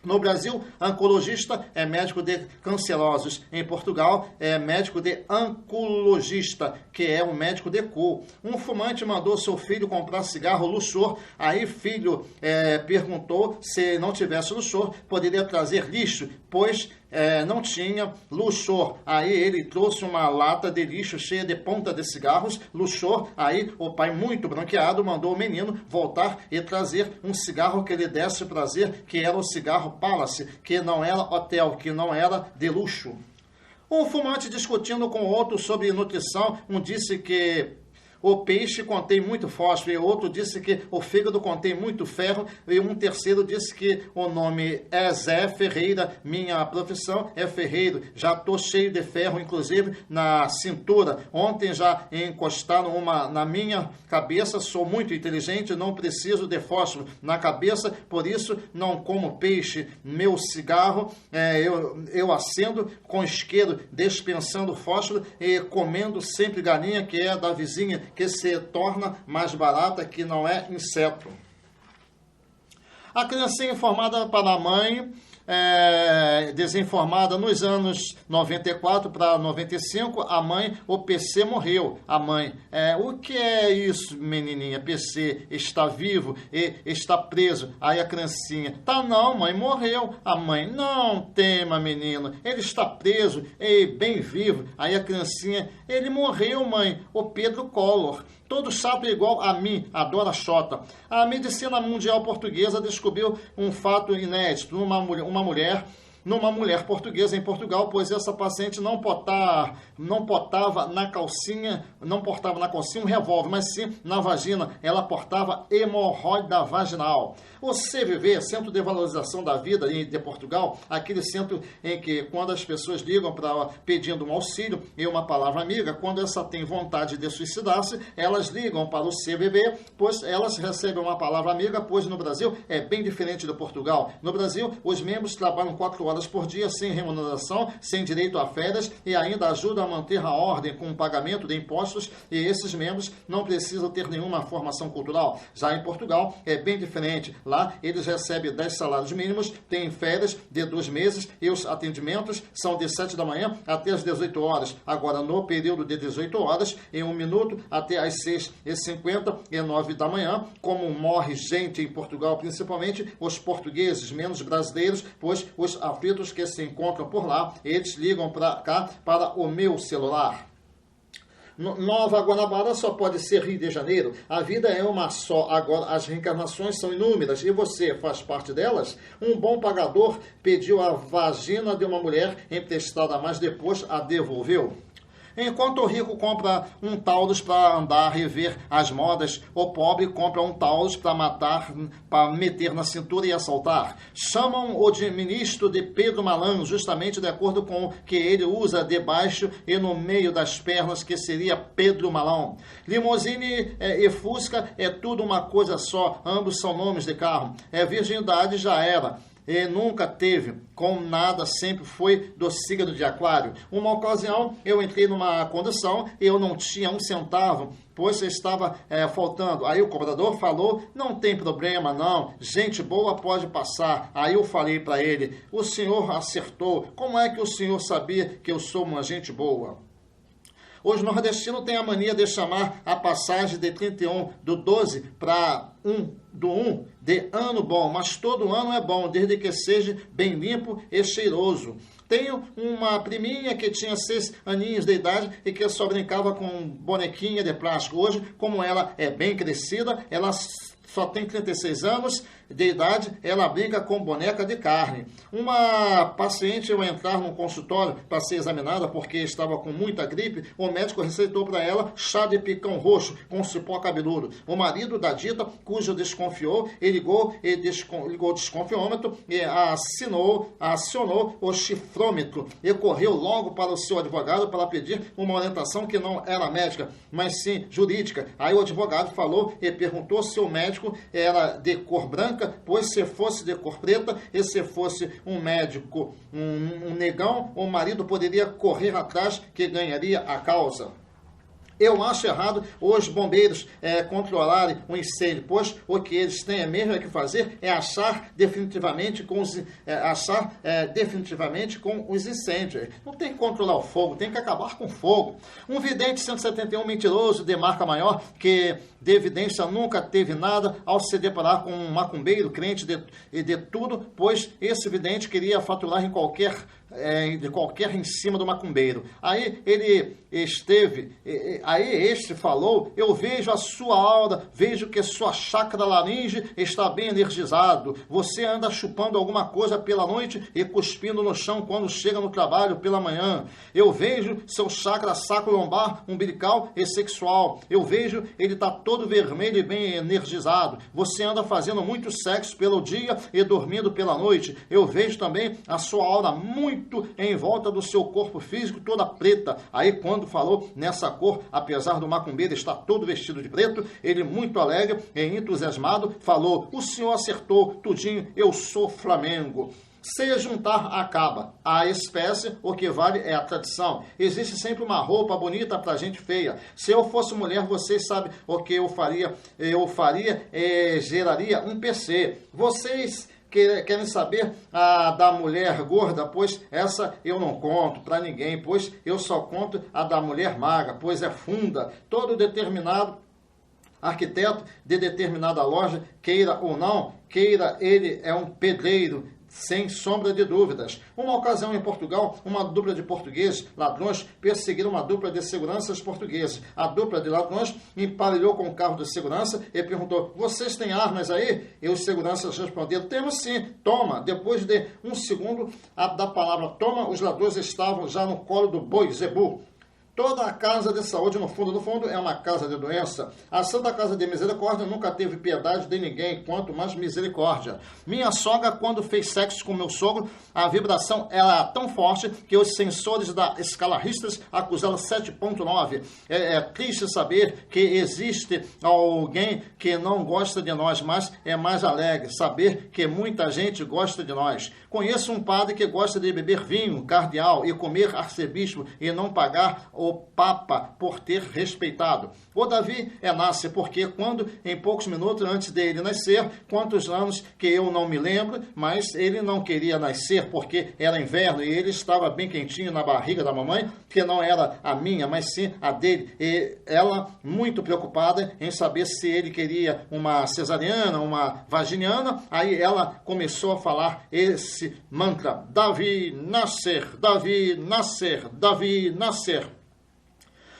S1: No Brasil, oncologista é médico de cancerosos. Em Portugal, é médico de oncologista, que é um médico de cu. Um fumante mandou seu filho comprar cigarro Luxor. Aí filho perguntou se não tivesse Luxor, poderia trazer lixo, pois não tinha Luxor. Aí ele trouxe uma lata de lixo cheia de ponta de cigarros Luxor. Aí o pai, muito branqueado, mandou o menino voltar e trazer um cigarro que lhe desse prazer, que era o cigarro Palace, que não era hotel, que não era de luxo. Um fumante discutindo com outro sobre nutrição, um disse que o peixe contém muito fósforo, e outro disse que o fígado contém muito ferro, e um terceiro disse que o nome é Zé Ferreira, minha profissão é ferreiro, já estou cheio de ferro, inclusive na cintura. Ontem já encostaram uma na minha cabeça, sou muito inteligente, não preciso de fósforo na cabeça, por isso não como peixe. Meu cigarro, eu acendo com isqueiro, dispensando fósforo e comendo sempre galinha, que é da vizinha, que se torna mais barata, que não é inseto. A criancinha informada para a mãe, desinformada nos anos 94 para 95, a mãe, o PC morreu. A mãe, o que é isso, menininha? PC está vivo e está preso. Aí a criancinha, tá não, mãe, morreu. A mãe, não tema, menino, ele está preso e bem vivo. Aí a criancinha, ele morreu, mãe, o Pedro Collor. Todo chato é igual a mim, adora Xota. A medicina mundial portuguesa descobriu um fato inédito numa mulher portuguesa em Portugal, pois essa paciente não portava na calcinha um revólver, mas sim na vagina. Ela portava hemorroida vaginal. O CVV, Centro de Valorização da Vida de Portugal, aquele centro em que quando as pessoas ligam pedindo um auxílio e uma palavra amiga, quando essa tem vontade de suicidar-se, elas ligam para o CVV, pois elas recebem uma palavra amiga, pois no Brasil é bem diferente de Portugal. No Brasil, os membros trabalham 4 horas por dia, sem remuneração, sem direito a férias e ainda ajuda a manter a ordem com o pagamento de impostos, e esses membros não precisam ter nenhuma formação cultural. Já em Portugal é bem diferente. Lá eles recebem 10 salários mínimos, têm férias de 2 meses e os atendimentos são de 7 da manhã até as 18 horas. Agora, no período de 18 horas, em 1 minuto até as 6h50 e 9 da manhã, como morre gente em Portugal, principalmente os portugueses, menos brasileiros, pois os aflitos que se encontram por lá, eles ligam para cá, para o meu celular. Nova Guanabara só pode ser Rio de Janeiro. A vida é uma só, agora as reencarnações são inúmeras e você faz parte delas. Um bom pagador pediu a vagina de uma mulher emprestada, mas depois a devolveu. Enquanto o rico compra um Taurus para andar e ver as modas, o pobre compra um Taurus para matar, para meter na cintura e assaltar. Chamam-o de ministro de Pedro Malan, justamente de acordo com o que ele usa debaixo e no meio das pernas, que seria Pedro Malão. Limousine e Fusca é tudo uma coisa só, ambos são nomes de carro. Virgindade já era. E nunca teve, com nada, sempre foi do signo de Aquário. Uma ocasião, eu entrei numa condução e eu não tinha 1 centavo, pois estava faltando. Aí o cobrador falou, não tem problema não, gente boa pode passar. Aí eu falei para ele, o senhor acertou, como é que o senhor sabia que eu sou uma gente boa? Os nordestinos têm a mania de chamar a passagem de 31 do 12 para 1 do 1 de ano bom, mas todo ano é bom, desde que seja bem limpo e cheiroso. Tenho uma priminha que tinha 6 aninhos de idade e que só brincava com bonequinha de plástico. Hoje, como ela é bem crescida, ela só tem 36 anos de idade, ela brinca com boneca de carne. Uma paciente, ao entrar num consultório para ser examinada porque estava com muita gripe, o médico receitou para ela chá de picão roxo com cipó cabeludo. O marido da dita, cujo desconfiou, ligou o desconfiômetro e acionou o chifrômetro e correu logo para o seu advogado para pedir uma orientação que não era médica, mas sim jurídica. Aí o advogado falou e perguntou se o médico era de cor branca, pois se fosse de cor preta e se fosse um médico, um negão, o marido poderia correr atrás que ganharia a causa. Eu acho errado os bombeiros controlarem o incêndio, pois o que eles têm mesmo que fazer é achar definitivamente com os incêndios. Não tem que controlar o fogo, tem que acabar com o fogo. Um vidente 171 mentiroso de marca maior, que de evidência nunca teve nada, ao se deparar com um macumbeiro crente de tudo, pois esse vidente queria faturar de qualquer em cima do macumbeiro. Aí este falou, eu vejo a sua aura, vejo que sua chakra laringe está bem energizado, você anda chupando alguma coisa pela noite e cuspindo no chão quando chega no trabalho pela manhã. Eu vejo seu chakra sacro-lombar, umbilical e sexual, eu vejo ele está todo vermelho e bem energizado, você anda fazendo muito sexo pelo dia e dormindo pela noite. Eu vejo também a sua aura muito em volta do seu corpo físico, toda preta. Aí quando falou nessa cor, apesar do macumbeiro estar todo vestido de preto, ele muito alegre e entusiasmado falou, o senhor acertou tudinho, eu sou Flamengo. Se juntar, acaba. A espécie, o que vale é a tradição. Existe sempre uma roupa bonita para gente feia. Se eu fosse mulher, vocês sabem o que eu faria? Geraria um PC. Vocês querem saber da mulher gorda? Pois essa eu não conto para ninguém, pois eu só conto a da mulher magra, pois é funda. Todo determinado arquiteto de determinada loja, queira ou não, ele é um pedreiro, sem sombra de dúvidas. Uma ocasião em Portugal, uma dupla de portugueses, ladrões, perseguiram uma dupla de seguranças portugueses. A dupla de ladrões emparelhou com o carro de segurança e perguntou: vocês têm armas aí? E os seguranças responderam: temos sim, toma. Depois de um segundo da palavra toma, os ladrões estavam já no colo do boi, zebu. Toda a casa de saúde, no fundo, é uma casa de doença. A Santa Casa de Misericórdia nunca teve piedade de ninguém, quanto mais misericórdia. Minha sogra, quando fez sexo com meu sogro, a vibração era tão forte que os sensores da escala Richter acusaram 7.9. É triste saber que existe alguém que não gosta de nós, mas é mais alegre saber que muita gente gosta de nós. Conheço um padre que gosta de beber vinho, cardeal, e comer arcebispo e não pagar o Papa por ter respeitado. O Davi nasce porque quando, em poucos minutos antes dele nascer, quantos anos que eu não me lembro, mas ele não queria nascer porque era inverno e ele estava bem quentinho na barriga da mamãe, que não era a minha, mas sim a dele. E ela, muito preocupada em saber se ele queria uma cesariana, uma vaginiana, aí ela começou a falar esse mantra: Davi nascer, Davi nascer, Davi nascer.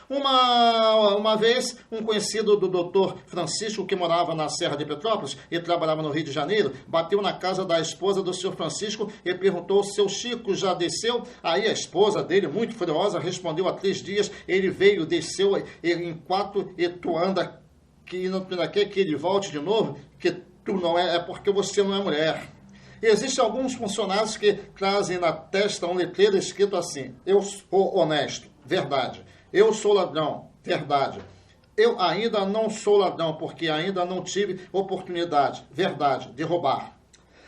S1: Uma vez, um conhecido do Dr. Francisco, que morava na Serra de Petrópolis e trabalhava no Rio de Janeiro, bateu na casa da esposa do Sr. Francisco e perguntou: seu Chico já desceu? Aí a esposa dele, muito furiosa, respondeu: há 3 dias ele veio, desceu em 4 e tu anda, que não quer que ele volte de novo, que tu não é porque você não é mulher. Existem alguns funcionários que trazem na testa um letreiro escrito assim: eu sou honesto, verdade. Eu sou ladrão, verdade. Eu ainda não sou ladrão, porque ainda não tive oportunidade, verdade, de roubar.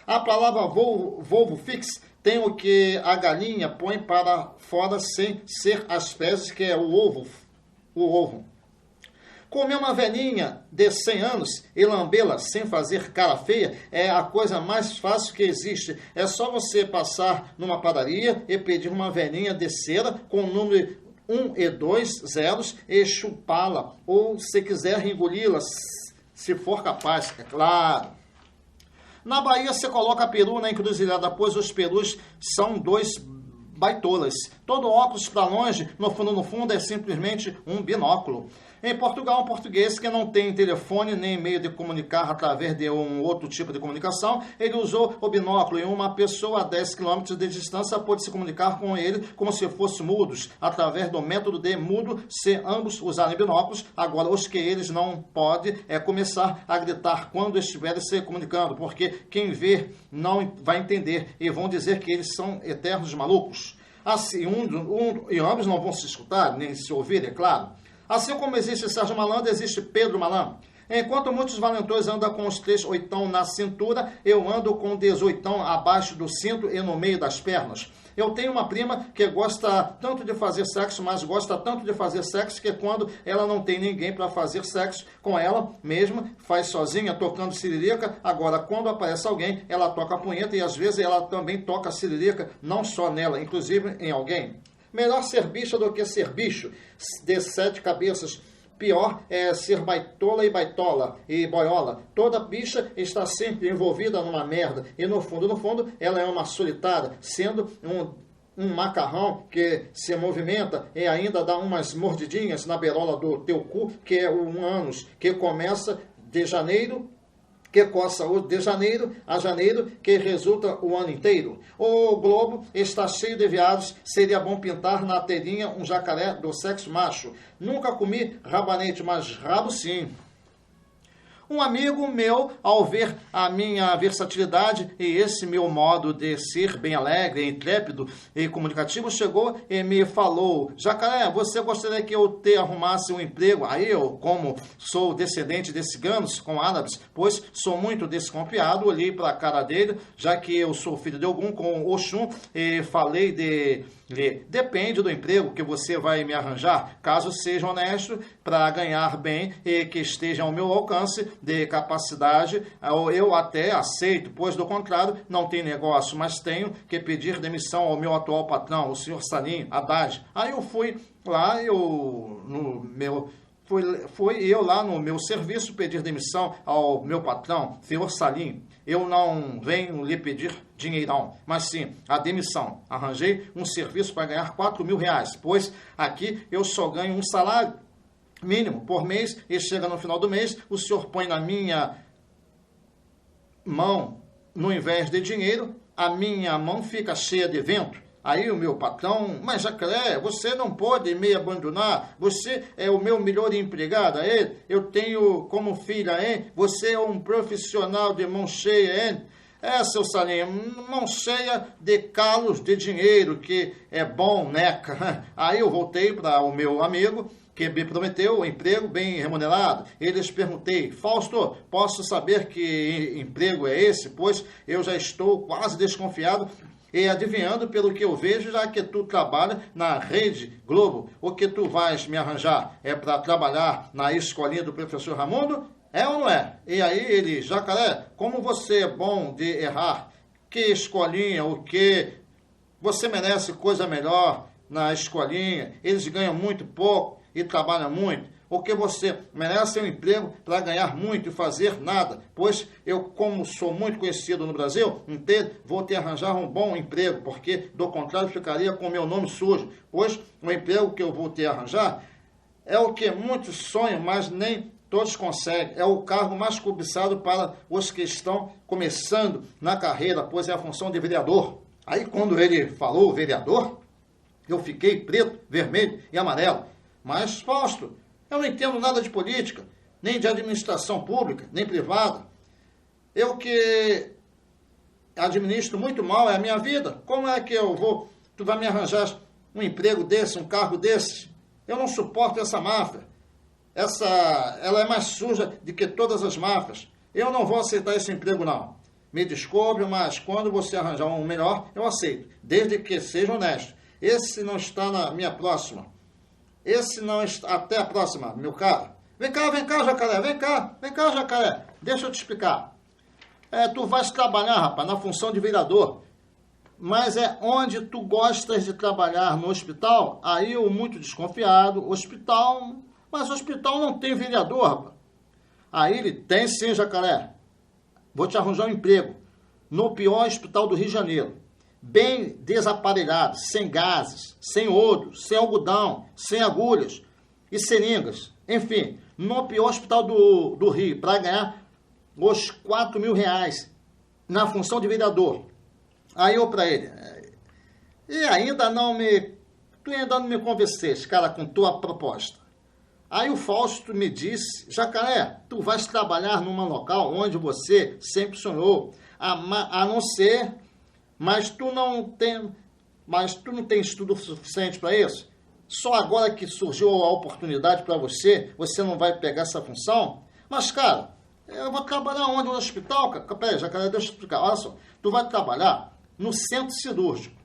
S1: A palavra Volvo fix tem o que a galinha põe para fora sem ser as fezes, que é o ovo. Comer uma velhinha de 100 anos e lambê-la sem fazer cara feia é a coisa mais fácil que existe. É só você passar numa padaria e pedir uma velhinha de cera com o número 1 e 2 zeros e chupá-la, ou se quiser engoli-la, se for capaz, é claro. Na Bahia você coloca peru na encruzilhada, pois os perus são 2 baitolas. Todo óculos para longe, no fundo, é simplesmente um binóculo. Em Portugal, um português que não tem telefone nem meio de comunicar através de um outro tipo de comunicação, ele usou o binóculo e uma pessoa a 10 km de distância pôde se comunicar com ele como se fossem mudos, através do método de mudo, se ambos usarem binóculos. Agora, os que eles não podem é começar a gritar quando estiverem se comunicando, porque quem vê não vai entender e vão dizer que eles são eternos malucos. Assim, e ambos não vão se escutar, nem se ouvir, é claro. Assim como existe Sérgio Malandro, existe Pedro Malandro. Enquanto muitos valentões andam com os 3 oitão na cintura, eu ando com 18 abaixo do cinto e no meio das pernas. Eu tenho uma prima que gosta tanto de fazer sexo, mas gosta tanto de fazer sexo que quando ela não tem ninguém para fazer sexo com ela mesma, faz sozinha, tocando siririca. Agora, quando aparece alguém, ela toca a punheta e às vezes ela também toca a siririca, não só nela, inclusive em alguém. Melhor ser bicha do que ser bicho de 7 cabeças. Pior é ser baitola e baitola e boiola. Toda bicha está sempre envolvida numa merda. E no fundo, ela é uma solitária, sendo um macarrão que se movimenta e ainda dá umas mordidinhas na berola do teu cu, que é o ânus, que começa de janeiro, que coça de janeiro a janeiro, que resulta o ano inteiro. O globo está cheio de viados, seria bom pintar na telinha um jacaré do sexo macho. Nunca comi rabanete, mas rabo sim. Um amigo meu, ao ver a minha versatilidade e esse meu modo de ser bem alegre, intrépido e comunicativo, chegou e me falou: Jacaré, você gostaria que eu te arrumasse um emprego? Aí eu, como sou descendente de ciganos com árabes, pois sou muito desconfiado, olhei para a cara dele, já que eu sou filho de Ogum com Oxum, e falei depende do emprego que você vai me arranjar, caso seja honesto, para ganhar bem e que esteja ao meu alcance de capacidade, eu até aceito, pois do contrário não tem negócio, mas tenho que pedir demissão ao meu atual patrão, o senhor Salim Haddad. Aí eu fui lá, no meu fui eu lá no meu serviço pedir demissão ao meu patrão, senhor Salim. Eu não venho lhe pedir dinheirão, mas sim a demissão. Arranjei um serviço para ganhar R$ 4.000, pois aqui eu só ganho um salário mínimo por mês e chega no final do mês, o senhor põe na minha mão, no invés de dinheiro, a minha mão fica cheia de vento. Aí o meu patrão, mas Jacaré, você não pode me abandonar, você é o meu melhor empregado, hein? Eu tenho como filha, hein? Você é um profissional de mão cheia, hein? Seu Salim, mão cheia de calos de dinheiro, que é bom, neca. Aí eu voltei para o meu amigo, que me prometeu um emprego bem remunerado. Eles perguntei, Fausto, posso saber que emprego é esse? Pois eu já estou quase desconfiado e adivinhando pelo que eu vejo, já que tu trabalha na Rede Globo. O que tu vais me arranjar é para trabalhar na escolinha do professor Raimundo? É ou não é? E aí ele, Jacaré, como você é bom de errar? Que escolinha, o quê? Você merece coisa melhor na escolinha. Eles ganham muito pouco e trabalham muito. O que você merece é um emprego para ganhar muito e fazer nada. Pois eu, como sou muito conhecido no Brasil inteiro, vou te arranjar um bom emprego, porque do contrário ficaria com o meu nome sujo. Pois o emprego que eu vou te arranjar é o que muitos sonham, mas nem todos conseguem. É o cargo mais cobiçado para os que estão começando na carreira, pois é a função de vereador. Aí quando ele falou vereador, eu fiquei preto, vermelho e amarelo. Mas, Fausto, eu não entendo nada de política, nem de administração pública, nem privada. Eu que administro muito mal, é a minha vida. Como é que tu vai me arranjar um emprego desse, um cargo desse? Eu não suporto essa máfia. Ela é mais suja do que todas as máfias. Eu não vou aceitar esse emprego, não. Me desculpe, mas quando você arranjar um melhor, eu aceito, desde que seja honesto. Esse não está na minha próxima. Esse não está... Até a próxima, meu caro. Vem cá, Jacaré, vem cá, Jacaré. Deixa eu te explicar. Tu vais trabalhar, rapaz, na função de vereador. Mas é onde tu gostas de trabalhar, no hospital? Aí eu, muito desconfiado, hospital... Mas o hospital não tem vereador, rapaz. Aí ele, tem sim, Jacaré. Vou te arranjar um emprego no pior hospital do Rio de Janeiro. Bem desaparelhado, sem gases, sem ouro, sem algodão, sem agulhas e seringas. Enfim, no pior hospital do Rio, para ganhar os R$ 4.000 na função de vereador. Aí eu para ele, e tu ainda não me convenceste, cara, com tua proposta. Aí o Fausto me disse, Jacaré, tu vais trabalhar num local onde você sempre sonhou, a não ser... Mas tu não tem estudo suficiente para isso? Só agora que surgiu a oportunidade para você, você não vai pegar essa função? Mas, cara, eu vou trabalhar onde? No hospital? Peraí, Jacaré, deixa eu explicar. Olha só, tu vai trabalhar no centro cirúrgico.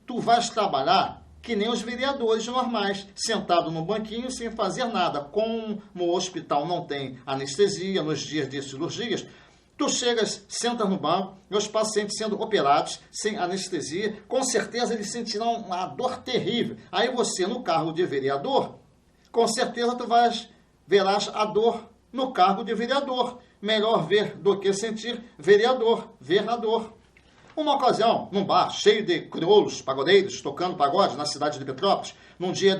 S1: Tu vais trabalhar que nem os vereadores normais, sentado no banquinho sem fazer nada. Como o hospital não tem anestesia nos dias de cirurgias, tu chegas, sentas no banco, e os pacientes sendo operados, sem anestesia, com certeza eles sentirão uma dor terrível. Aí você, no cargo de vereador, com certeza tu verás a dor no cargo de vereador. Melhor ver do que sentir, vereador, ver a dor. Uma ocasião, num bar cheio de crioulos, pagodeiros, tocando pagode na cidade de Petrópolis, num dia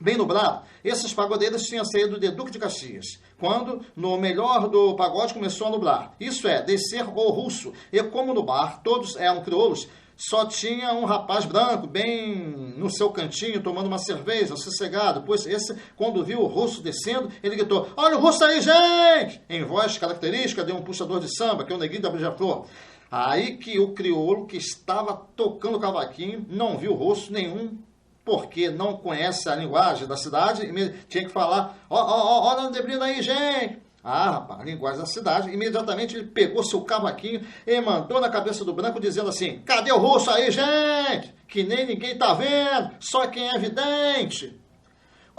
S1: bem nublado, esses pagodeiros tinham saído de Duque de Caxias, quando, no melhor do pagode, começou a nublar. Isso é, descer o russo. E como no bar todos eram crioulos, só tinha um rapaz branco, bem no seu cantinho, tomando uma cerveja, sossegado. Pois esse, quando viu o russo descendo, ele gritou, olha o russo aí, gente! Em voz característica de um puxador de samba, que é o Neguinho da Beija-Flor. Aí que o crioulo, que estava tocando o cavaquinho, não viu russo nenhum, porque não conhece a linguagem da cidade, e tinha que falar, olha o neblina aí, gente. Ah, rapaz, a linguagem da cidade. Imediatamente ele pegou seu cavaquinho e mandou na cabeça do branco, dizendo assim, cadê o russo aí, gente? Que nem ninguém tá vendo, só quem é vidente.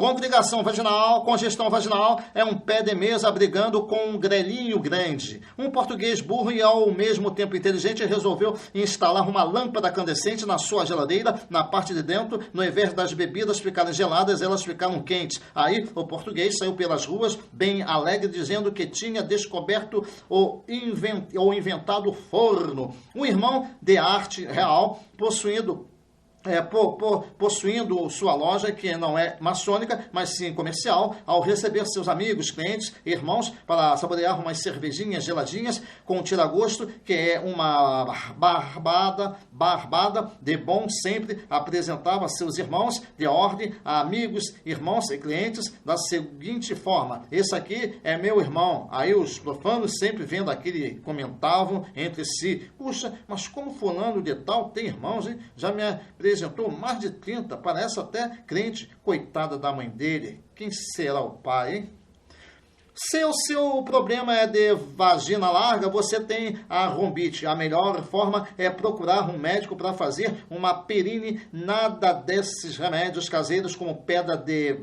S1: Congregação vaginal, congestão vaginal é um pé de mesa brigando com um grelinho grande. Um português burro e ao mesmo tempo inteligente resolveu instalar uma lâmpada candescente na sua geladeira, na parte de dentro, no invés das bebidas ficarem geladas, elas ficaram quentes. Aí o português saiu pelas ruas bem alegre dizendo que tinha descoberto ou inventado o forno. Um irmão de arte real possuindo sua loja, que não é maçônica, mas sim comercial, ao receber seus amigos, clientes, irmãos, para saborear umas cervejinhas geladinhas com tira-gosto, que é uma barbada de bom sempre, apresentava seus irmãos de ordem, a amigos, irmãos e clientes da seguinte forma: esse aqui é meu irmão. Aí os profanos, sempre vendo aquele, comentavam entre si: puxa, mas como fulano de tal tem irmãos, hein? Já me apresentou mais de 30, parece até crente. Coitada da mãe dele, quem será o pai, hein? Se o seu problema é de vagina larga, você tem a rombite. A melhor forma é procurar um médico para fazer uma perine. Nada desses remédios caseiros como pedra de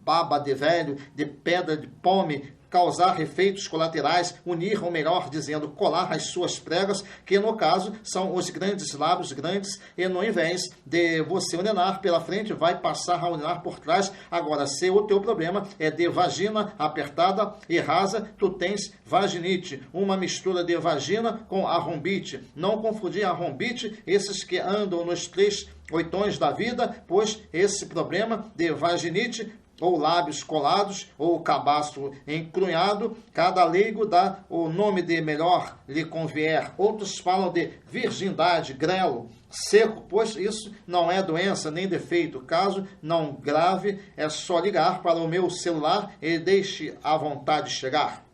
S1: baba de velho, de pedra de pome, causar efeitos colaterais, unir, ou melhor dizendo, colar as suas pregas, que no caso são os grandes lábios grandes, e no invés de você urinar pela frente, vai passar a urinar por trás. Agora, se o teu problema é de vagina apertada e rasa, tu tens vaginite, uma mistura de vagina com arrombite. Não confundir arrombite, esses que andam nos 3 oitões da vida, pois esse problema de vaginite ou lábios colados, ou cabaço encrunhado, cada leigo dá o nome de melhor lhe convier. Outros falam de virgindade, grelo, seco, pois isso não é doença nem defeito. Caso não grave, é só ligar para o meu celular e deixe à vontade chegar.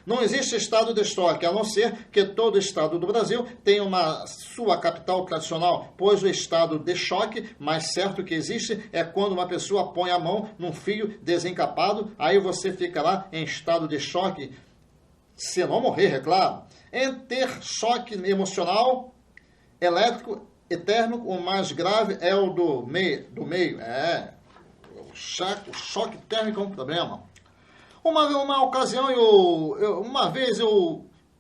S1: Não existe estado de estoque, a não ser que todo estado do Brasil tenha uma sua capital tradicional, pois o estado de choque mais certo que existe é quando uma pessoa põe a mão num fio desencapado, aí você fica lá em estado de choque, se não morrer, é claro. Em ter choque emocional, elétrico e térmico, o mais grave é o do meio. O choque térmico é um problema. Uma ocasião,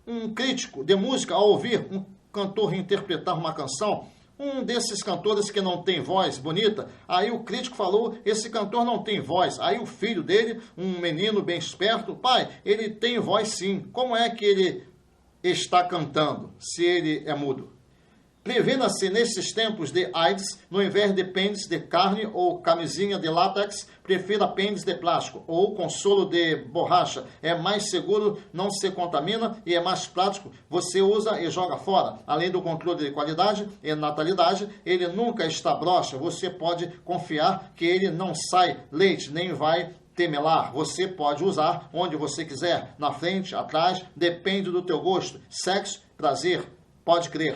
S1: um crítico de música, ao ouvir um cantor interpretar uma canção, um desses cantores que não tem voz bonita, aí o crítico falou: esse cantor não tem voz. Aí o filho dele, um menino bem esperto: pai, ele tem voz sim, como é que ele está cantando, se ele é mudo? Previna-se nesses tempos de AIDS, no invés de pênis de carne ou camisinha de látex, prefira pênis de plástico ou consolo de borracha. É mais seguro, não se contamina e é mais prático. Você usa e joga fora. Além do controle de qualidade e natalidade, ele nunca está broxa. Você pode confiar que ele não sai leite, nem vai temelar. Você pode usar onde você quiser, na frente, atrás, depende do teu gosto. Sexo, prazer, pode crer.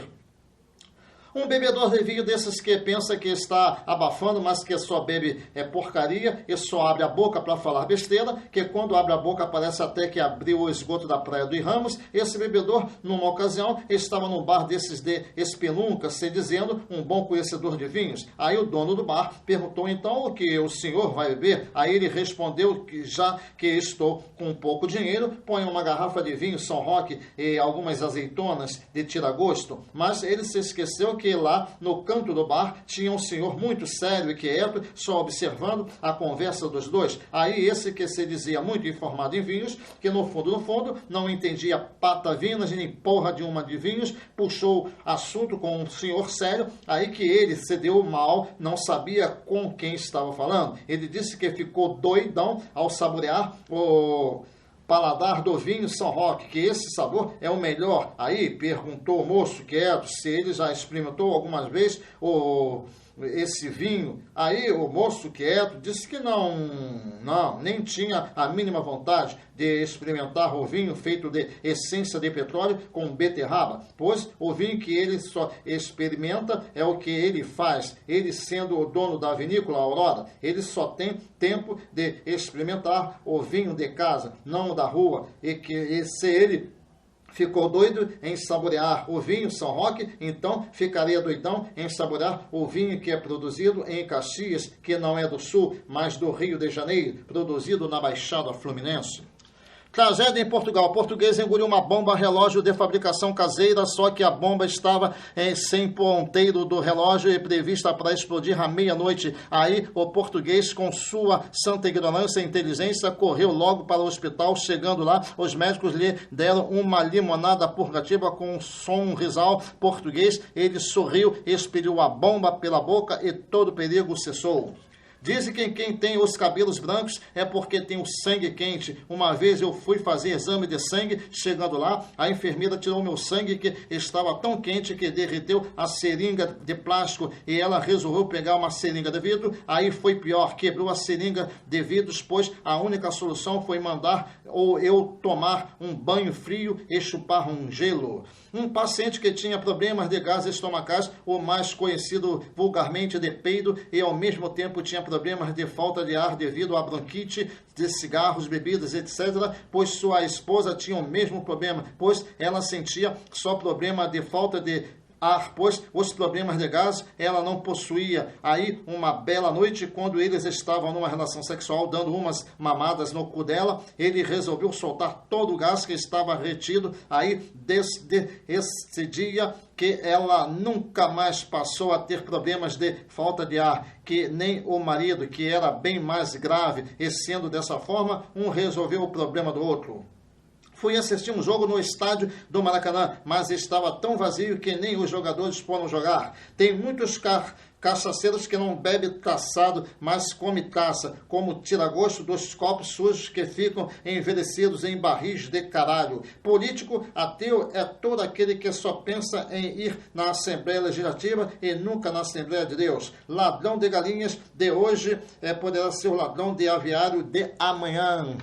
S1: Um bebedor de vinho desses que pensa que está abafando, mas que só bebe porcaria e só abre a boca para falar besteira, que quando abre a boca parece até que abriu o esgoto da Praia dos Ramos. Esse bebedor, numa ocasião, estava num bar desses de espelunca, se dizendo um bom conhecedor de vinhos. Aí o dono do bar perguntou: então o que o senhor vai beber? Aí ele respondeu que já que estou com pouco dinheiro, põe uma garrafa de vinho São Roque e algumas azeitonas de tira-gosto. Mas ele se esqueceu que lá no canto do bar tinha um senhor muito sério e quieto, só observando a conversa dos dois. Aí esse que se dizia muito informado em vinhos, que no fundo, não entendia patavinas nem porra de uma de vinhos, puxou assunto com um senhor sério, aí que ele se deu mal, não sabia com quem estava falando. Ele disse que ficou doidão ao saborear o paladar do vinho São Roque, que esse sabor é o melhor. Aí perguntou o moço quieto se ele já experimentou algumas vezes esse vinho. Aí o moço quieto disse que não, nem tinha a mínima vontade de experimentar o vinho feito de essência de petróleo com beterraba, pois o vinho que ele só experimenta é o que ele faz. Ele, sendo o dono da vinícola Aurora, ele só tem tempo de experimentar o vinho de casa, não da rua, e se ele Ficou doido em saborear o vinho São Roque, então ficaria doidão em saborear o vinho que é produzido em Caxias, que não é do Sul, mas do Rio de Janeiro, produzido na Baixada Fluminense. Tragédia em Portugal. O português engoliu uma bomba relógio de fabricação caseira, só que a bomba estava sem ponteiro do relógio e prevista para explodir à meia-noite. Aí o português, com sua santa ignorância e inteligência, correu logo para o hospital. Chegando lá, os médicos lhe deram uma limonada purgativa com um sonrisal português. Ele sorriu, expeliu a bomba pela boca e todo perigo cessou. Dizem que quem tem os cabelos brancos é porque tem o sangue quente. Uma vez eu fui fazer exame de sangue, chegando lá, a enfermeira tirou meu sangue que estava tão quente que derreteu a seringa de plástico e ela resolveu pegar uma seringa de vidro. Aí foi pior, quebrou a seringa de vidro, pois a única solução foi mandar ou eu tomar um banho frio e chupar um gelo. Um paciente que tinha problemas de gases estomacais, o mais conhecido vulgarmente de peido, e ao mesmo tempo tinha problemas de falta de ar devido à bronquite, de cigarros, bebidas, etc., pois sua esposa tinha o mesmo problema, pois ela sentia só problema de falta de ar, pois os problemas de gás ela não possuía. Aí, uma bela noite, quando eles estavam numa relação sexual, dando umas mamadas no cu dela, ele resolveu soltar todo o gás que estava retido. Aí, desde esse dia, que ela nunca mais passou a ter problemas de falta de ar, que nem o marido, que era bem mais grave, e sendo dessa forma, um resolveu o problema do outro. Fui assistir um jogo no estádio do Maracanã, mas estava tão vazio que nem os jogadores foram jogar. Tem muitos cachaceiros que não bebem traçado, mas come taça, como tira-gosto dos copos sujos que ficam envelhecidos em barris de caralho. Político ateu é todo aquele que só pensa em ir na Assembleia Legislativa e nunca na Assembleia de Deus. Ladrão de galinhas de hoje poderá ser o ladrão de aviário de amanhã.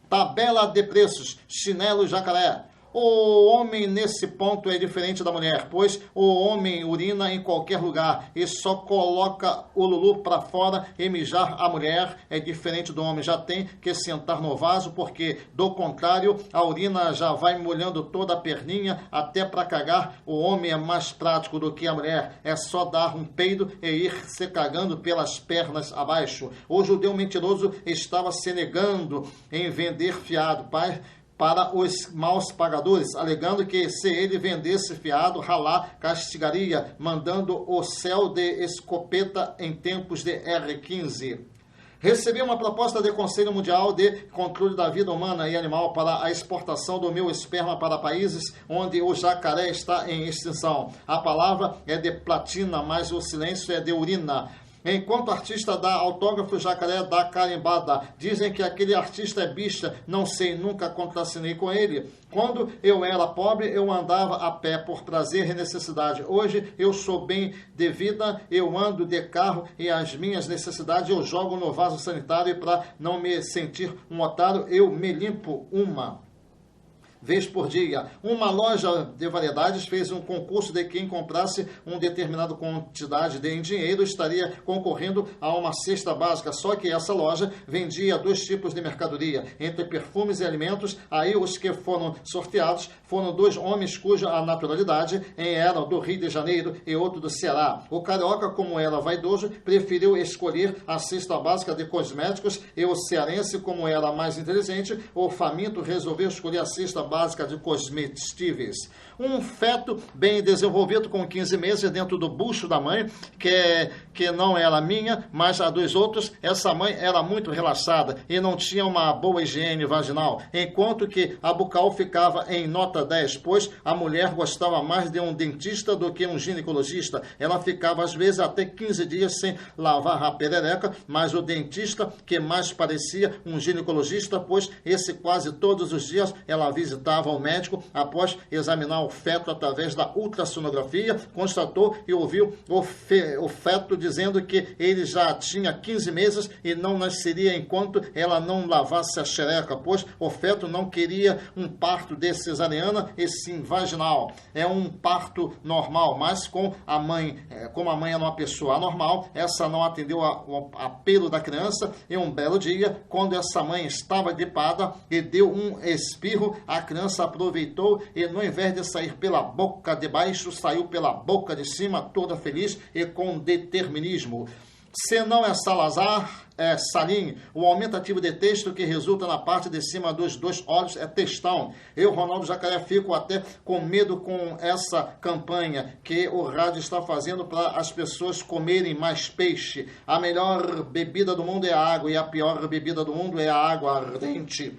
S1: Tabela de preços, chinelo jacaré. O homem nesse ponto é diferente da mulher, pois o homem urina em qualquer lugar e só coloca o lulu para fora e mijar. A mulher é diferente do homem, já tem que sentar no vaso, porque do contrário a urina já vai molhando toda a perninha até para cagar. O homem é mais prático do que a mulher, é só dar um peido e ir se cagando pelas pernas abaixo. O judeu mentiroso estava se negando em vender fiado, para os maus pagadores, alegando que se ele vendesse fiado, Ralá castigaria, mandando o céu de escopeta em tempos de R15. Recebi uma proposta do Conselho Mundial de Controle da Vida Humana e Animal para a exportação do meu esperma para países onde o jacaré está em extinção. A palavra é de platina, mas o silêncio é de urina. Enquanto artista dá autógrafo, jacaré dá carimbada. Dizem que aquele artista é bicha, não sei, nunca contracenei com ele. Quando eu era pobre, eu andava a pé por prazer e necessidade. Hoje eu sou bem de vida, eu ando de carro e as minhas necessidades eu jogo no vaso sanitário e para não me sentir um otário, eu me limpo uma vez por dia. Uma loja de variedades fez um concurso de quem comprasse uma determinada quantidade de dinheiro estaria concorrendo a uma cesta básica, só que essa loja vendia 2 tipos de mercadoria, entre perfumes e alimentos. Aí os que foram sorteados foram 2 homens cuja a naturalidade era do Rio de Janeiro e outro do Ceará. O carioca, como era vaidoso, preferiu escolher a cesta básica de cosméticos e o cearense, como era mais inteligente, o faminto resolveu escolher a cesta básica de cosméticos. Um feto bem desenvolvido com 15 meses dentro do bucho da mãe, que não era minha, mas a dos outros. Essa mãe era muito relaxada e não tinha uma boa higiene vaginal, enquanto que a bucal ficava em nota 10, pois a mulher gostava mais de um dentista do que um ginecologista. Ela ficava às vezes até 15 dias sem lavar a perereca, mas o dentista que mais parecia um ginecologista, pois esse quase todos os dias ela visitava o médico. Após examinar o feto através da ultrassonografia, constatou e ouviu o feto dizendo que ele já tinha 15 meses e não nasceria enquanto ela não lavasse a xereca, pois o feto não queria um parto de cesariana e sim vaginal. É um parto normal, mas como a mãe era uma pessoa anormal, essa não atendeu ao apelo da criança. Em um belo dia, quando essa mãe estava gripada e deu um espirro, a criança aproveitou e, no invés de sair pela boca de baixo, saiu pela boca de cima, toda feliz e com determinismo. Se não é Salazar, é Salim. O aumentativo de texto que resulta na parte de cima dos dois olhos é textão. Eu, Ronaldo Jacaré, fico até com medo com essa campanha que o rádio está fazendo para as pessoas comerem mais peixe. A melhor bebida do mundo é a água e a pior bebida do mundo é a água ardente.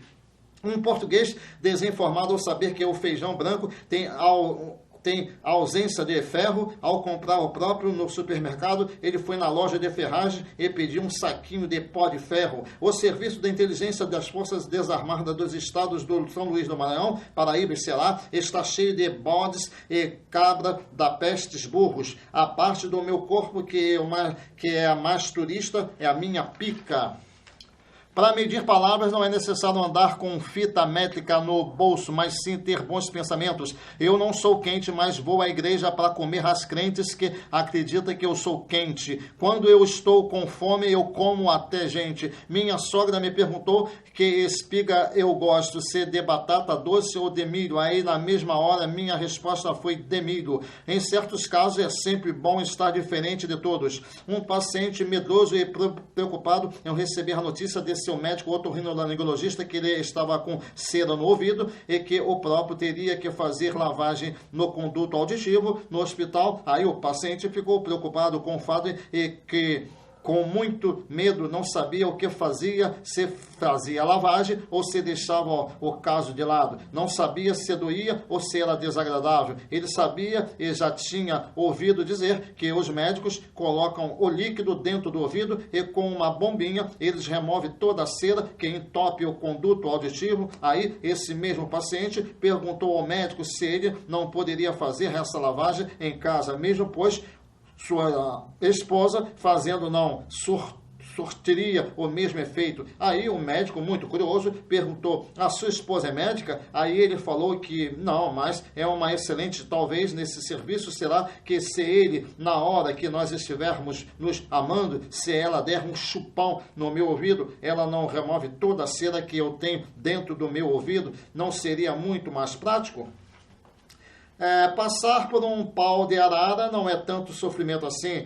S1: Um português desinformado ao saber que o feijão branco tem ausência de ferro, ao comprar o próprio no supermercado, ele foi na loja de ferragem e pediu um saquinho de pó de ferro. O Serviço de Inteligência das Forças Desarmadas dos Estados do São Luís do Maranhão, Paraíba e Ceará, está cheio de bodes e cabra da pestes burros. A parte do meu corpo que é a mais turista é a minha pica. Para medir palavras não é necessário andar com fita métrica no bolso, mas sim ter bons pensamentos. Eu não sou quente, mas vou à igreja para comer as crentes que acreditam que eu sou quente. Quando eu estou com fome, eu como até gente. Minha sogra me perguntou que espiga eu gosto, se de batata doce ou de milho. Aí, na mesma hora, minha resposta foi de milho. Em certos casos, é sempre bom estar diferente de todos. Um paciente medroso e preocupado em receber a notícia desse seu médico otorrinolaringologista que ele estava com cera no ouvido e que o próprio teria que fazer lavagem no conduto auditivo no hospital. Aí o paciente ficou preocupado com o fato e que, com muito medo, não sabia o que fazia, se fazia lavagem ou se deixava o caso de lado. Não sabia se doía ou se era desagradável. Ele sabia e já tinha ouvido dizer que os médicos colocam o líquido dentro do ouvido e com uma bombinha eles removem toda a cera que entope o conduto auditivo. Aí esse mesmo paciente perguntou ao médico se ele não poderia fazer essa lavagem em casa mesmo, pois sua esposa fazendo não surtiria o mesmo efeito. Aí o médico, muito curioso, perguntou: a sua esposa é médica? Aí ele falou que não, mas é uma excelente, talvez nesse serviço será que se ele, na hora que nós estivermos nos amando, se ela der um chupão no meu ouvido, ela não remove toda a cera que eu tenho dentro do meu ouvido? Não seria muito mais prático? Passar por um pau de arara não é tanto sofrimento assim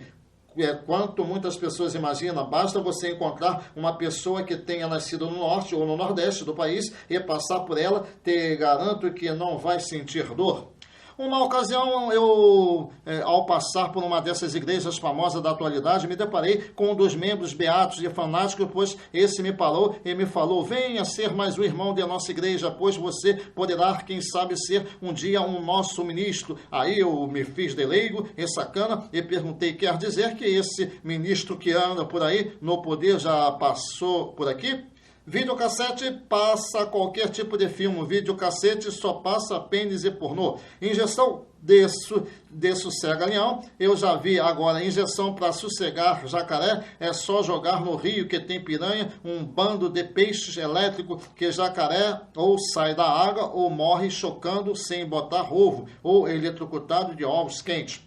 S1: quanto muitas pessoas imaginam. Basta você encontrar uma pessoa que tenha nascido no norte ou no nordeste do país e passar por ela, te garanto que não vai sentir dor. Uma ocasião, eu, ao passar por uma dessas igrejas famosas da atualidade, me deparei com um dos membros beatos e fanáticos, pois esse me parou e me falou: venha ser mais um irmão de nossa igreja, pois você poderá, quem sabe, ser um dia um nosso ministro. Aí eu me fiz de leigo e sacana e perguntei: quer dizer que esse ministro que anda por aí no poder já passou por aqui? Videocassete passa qualquer tipo de filme. Videocassete só passa pênis e pornô. Injeção de sossega-leão, eu já vi. Agora, injeção para sossegar jacaré é só jogar no rio que tem piranha, um bando de peixes elétrico que jacaré ou sai da água ou morre chocando sem botar ovo, ou eletrocutado de ovos quentes.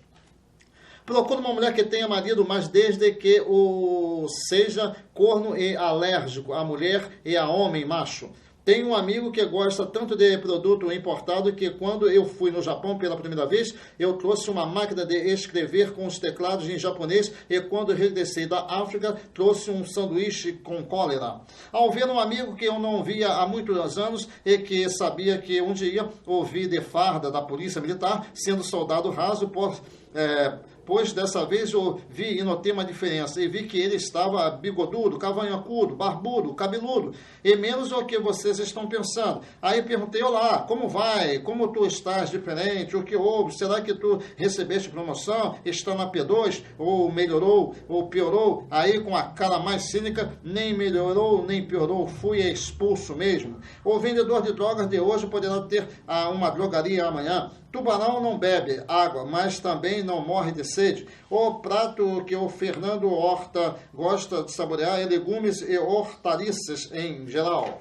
S1: Procura uma mulher que tenha marido, mas desde que o seja corno e alérgico a mulher e a homem macho. Tenho um amigo que gosta tanto de produto importado que quando eu fui no Japão pela primeira vez, eu trouxe uma máquina de escrever com os teclados em japonês e quando regressei da África, trouxe um sanduíche com cólera. Ao ver um amigo que eu não via há muitos anos e que sabia que um dia ouvi de farda da polícia militar, sendo soldado raso, pois dessa vez eu vi e notei uma diferença, e vi que ele estava bigodudo, cavanhacudo, barbudo, cabeludo, e menos do que vocês estão pensando. Aí perguntei: olá, como vai? Como tu estás diferente? O que houve? Será que tu recebeste promoção? Está na P2? Ou melhorou? Ou piorou? Aí com a cara mais cínica: nem melhorou, nem piorou, fui expulso mesmo. O vendedor de drogas de hoje poderá ter uma drogaria amanhã. Tubarão não bebe água, mas também não morre de sede. O prato que o Fernando Horta gosta de saborear é legumes e hortaliças em geral.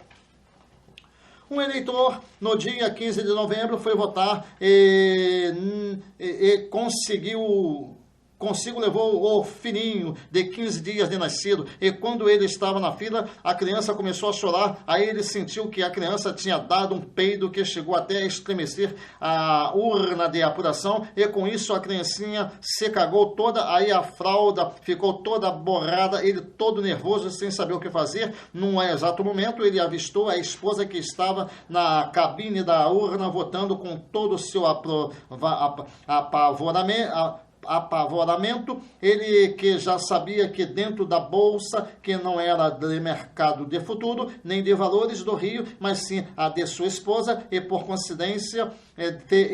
S1: Um eleitor, no dia 15 de novembro, foi votar e conseguiu consigo levou o filhinho de 15 dias de nascido, e quando ele estava na fila, a criança começou a chorar. Aí ele sentiu que a criança tinha dado um peido que chegou até a estremecer a urna de apuração, e com isso a criancinha se cagou toda, aí a fralda ficou toda borrada, ele todo nervoso, sem saber o que fazer. Num exato momento, ele avistou a esposa que estava na cabine da urna, votando com todo o seu apavoramento, ele que já sabia que dentro da bolsa, que não era de mercado de futuro, nem de valores do Rio, mas sim a de sua esposa, e por coincidência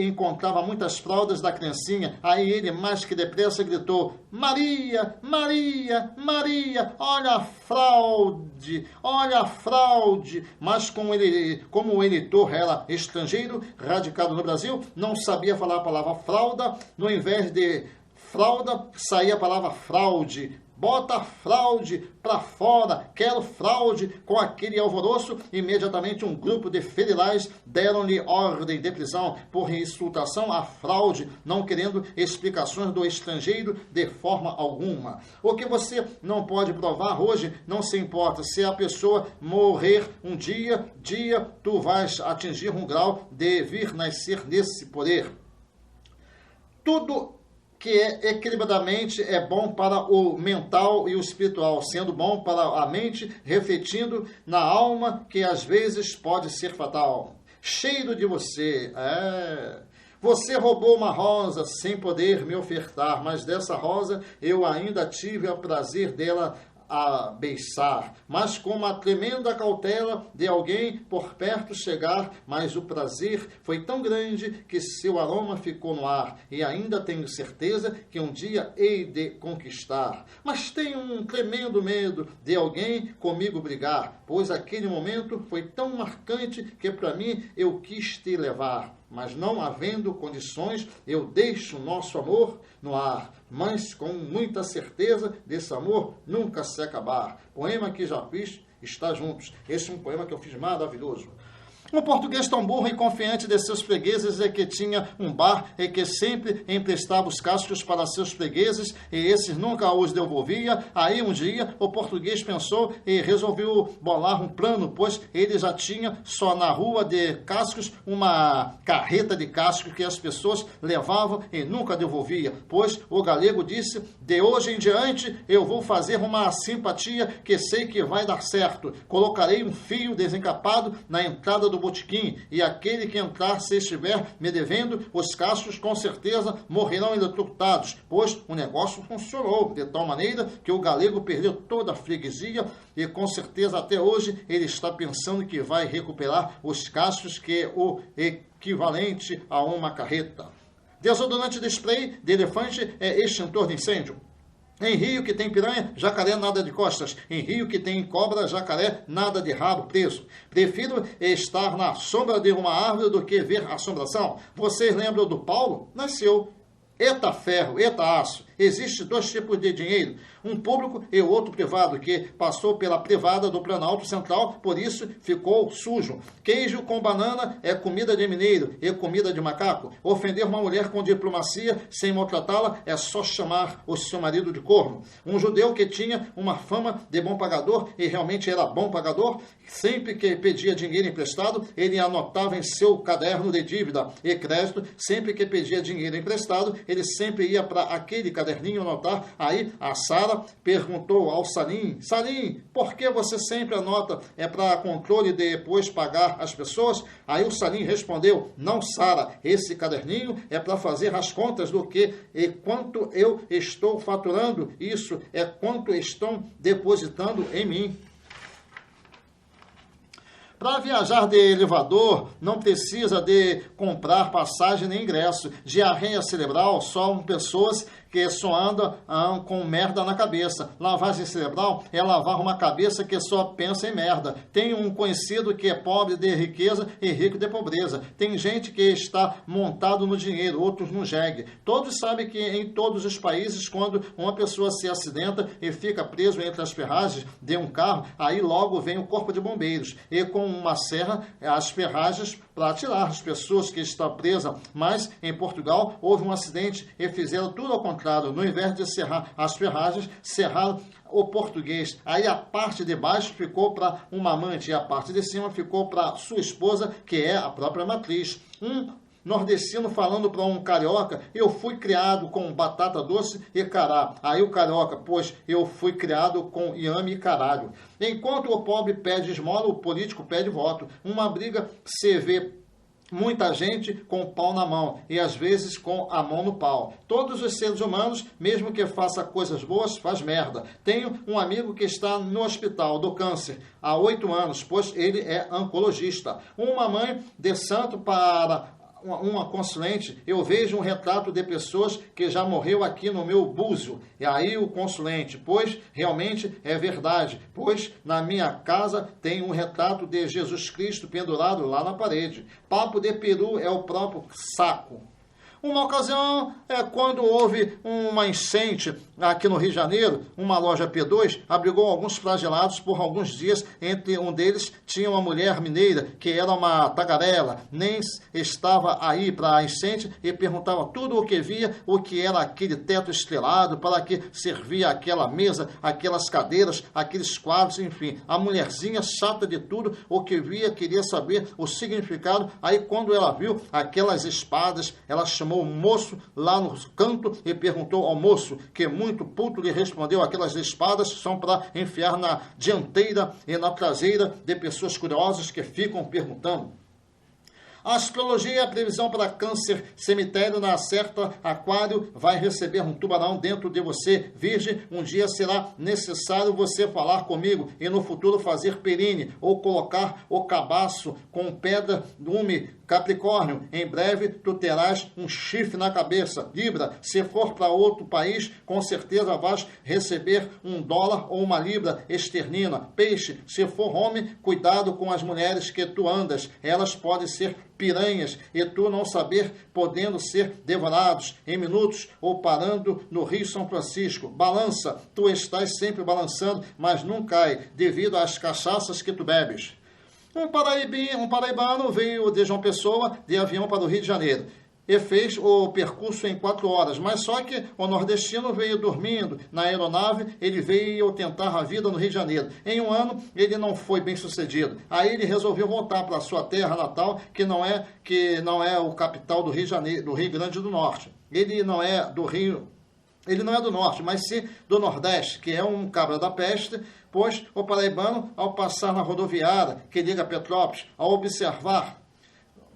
S1: encontrava muitas fraldas da criancinha. Aí ele, mais que depressa, gritou: Maria, Maria, Maria, olha a fraude, olha a fraude. Mas como o eleitor era estrangeiro, radicado no Brasil, não sabia falar a palavra fralda, no invés de fralda, saía a palavra fraude. Bota a fraude para fora, quero fraude. Com aquele alvoroço, imediatamente um grupo de federais deram-lhe ordem de prisão por insultação à fraude, não querendo explicações do estrangeiro de forma alguma. O que você não pode provar hoje, não se importa. Se a pessoa morrer um dia, tu vais atingir um grau de vir nascer nesse poder. Tudo que é equilibradamente é bom para o mental e o espiritual, sendo bom para a mente, refletindo na alma, que às vezes pode ser fatal. Cheiro de você, Você roubou uma rosa sem poder me ofertar, mas dessa rosa eu ainda tive o prazer dela a beiçar, mas com uma tremenda cautela de alguém por perto chegar, mas o prazer foi tão grande que seu aroma ficou no ar, e ainda tenho certeza que um dia hei de conquistar. Mas tenho um tremendo medo de alguém comigo brigar, pois aquele momento foi tão marcante que para mim eu quis te levar. Mas não havendo condições, eu deixo nosso amor no ar, mas com muita certeza desse amor nunca se acabar. Poema que já fiz, está juntos. Esse é um poema que eu fiz maravilhoso. Um português tão burro e confiante de seus fregueses é que tinha um bar e que sempre emprestava os cascos para seus fregueses, e esses nunca os devolvia. Aí um dia o português pensou e resolveu bolar um plano, pois ele já tinha só na rua de cascos uma carreta de cascos que as pessoas levavam e nunca devolvia. Pois o galego disse: de hoje em diante eu vou fazer uma simpatia que sei que vai dar certo. Colocarei um fio desencapado na entrada do botequim, e aquele que entrar, se estiver me devendo, os cascos com certeza morrerão eletrocutados, pois o negócio funcionou de tal maneira que o galego perdeu toda a freguesia, e com certeza até hoje ele está pensando que vai recuperar os cascos, que é o equivalente a uma carreta. Desodorante de spray de elefante é extintor de incêndio. Em rio que tem piranha, jacaré nada de costas. Em rio que tem cobra, jacaré nada de rabo preso. Prefiro estar na sombra de uma árvore do que ver assombração. Vocês lembram do Paulo? Nasceu. Eta ferro, eta aço. Existem dois tipos de dinheiro, um público e o outro privado, que passou pela privada do Planalto Central, por isso ficou sujo. Queijo com banana é comida de mineiro e comida de macaco. Ofender uma mulher com diplomacia, sem maltratá-la, é só chamar o seu marido de corno. Um judeu que tinha uma fama de bom pagador, e realmente era bom pagador, sempre que pedia dinheiro emprestado, ele anotava em seu caderno de dívida e crédito. Sempre que pedia dinheiro emprestado, ele sempre ia para aquele caderninho anotar. Aí a Sara perguntou ao Salim: Salim, por que você sempre anota? É para controle de depois pagar as pessoas? Aí o Salim respondeu: não, Sara, esse caderninho é para fazer as contas do que e quanto eu estou faturando. Isso é quanto estão depositando em mim. Para viajar de elevador, não precisa de comprar passagem nem ingresso. Diarreia cerebral só pessoas que só andam com merda na cabeça. Lavagem cerebral é lavar uma cabeça que só pensa em merda. Tem um conhecido que é pobre de riqueza e rico de pobreza. Tem gente que está montado no dinheiro, outros no jegue. Todos sabem que em todos os países, quando uma pessoa se acidenta e fica preso entre as ferragens de um carro, aí logo vem o corpo de bombeiros e com uma serra as ferragens para tirar as pessoas que estão presas. Mas em Portugal houve um acidente e fizeram tudo ao contrário. contrário, no invés de serrar as ferragens, serraram o português. Aí a parte de baixo ficou para uma amante e a parte de cima ficou para sua esposa, que é a própria matriz. Nordestino falando para um carioca: eu fui criado com batata doce e cará. Aí o carioca: pois eu fui criado com inhame e caralho. Enquanto o pobre pede esmola, o político pede voto. Uma briga se vê muita gente com o pau na mão e às vezes com a mão no pau. Todos os seres humanos, mesmo que faça coisas boas, faz merda. Tenho um amigo que está no hospital do câncer há 8 anos, pois ele é oncologista. Uma mãe de santo para uma consulente: eu vejo um retrato de pessoas que já morreu aqui no meu búzio. E aí o consulente: pois realmente é verdade, pois na minha casa tem um retrato de Jesus Cristo pendurado lá na parede. Papo de peru é o próprio saco. Uma ocasião, quando houve uma enchente aqui no Rio de Janeiro, uma loja P2 abrigou alguns flagelados por alguns dias. Entre um deles tinha uma mulher mineira que era uma tagarela, nem estava aí para a enchente e perguntava tudo o que via, o que era aquele teto estrelado, para que servia aquela mesa, aquelas cadeiras, aqueles quadros, enfim. A mulherzinha chata de tudo, o que via queria saber o significado. Aí quando ela viu aquelas espadas, ela chamou o moço lá no canto e perguntou ao moço, que muito puto lhe respondeu: aquelas espadas são para enfiar na dianteira e na traseira de pessoas curiosas que ficam perguntando. A astrologia é a previsão para câncer. Cemitério na certa, aquário vai receber um tubarão dentro de você. Virgem, um dia será necessário você falar comigo e no futuro fazer perine ou colocar o cabaço com pedra dume. Capricórnio, em breve tu terás um chifre na cabeça. Libra, se for para outro país, com certeza vais receber $1 ou uma libra esterlina. Peixe, se for homem, cuidado com as mulheres que tu andas. Elas podem ser piranhas e tu não saber, podendo ser devorados em minutos ou parando no Rio São Francisco. Balança, tu estás sempre balançando, mas não cai, devido às cachaças que tu bebes. Um paraibano veio de João Pessoa de avião para o Rio de Janeiro e fez o percurso em 4 horas, mas só que o nordestino veio dormindo na aeronave. Ele veio tentar a vida no Rio de Janeiro. Em 1 ano, ele não foi bem sucedido. Aí ele resolveu voltar para a sua terra natal, que não é o capital do Rio de Janeiro, do Rio Grande do Norte. Ele não é do norte, mas sim do nordeste, que é um cabra da peste, pois o paraibano, ao passar na rodoviária que liga Petrópolis, ao observar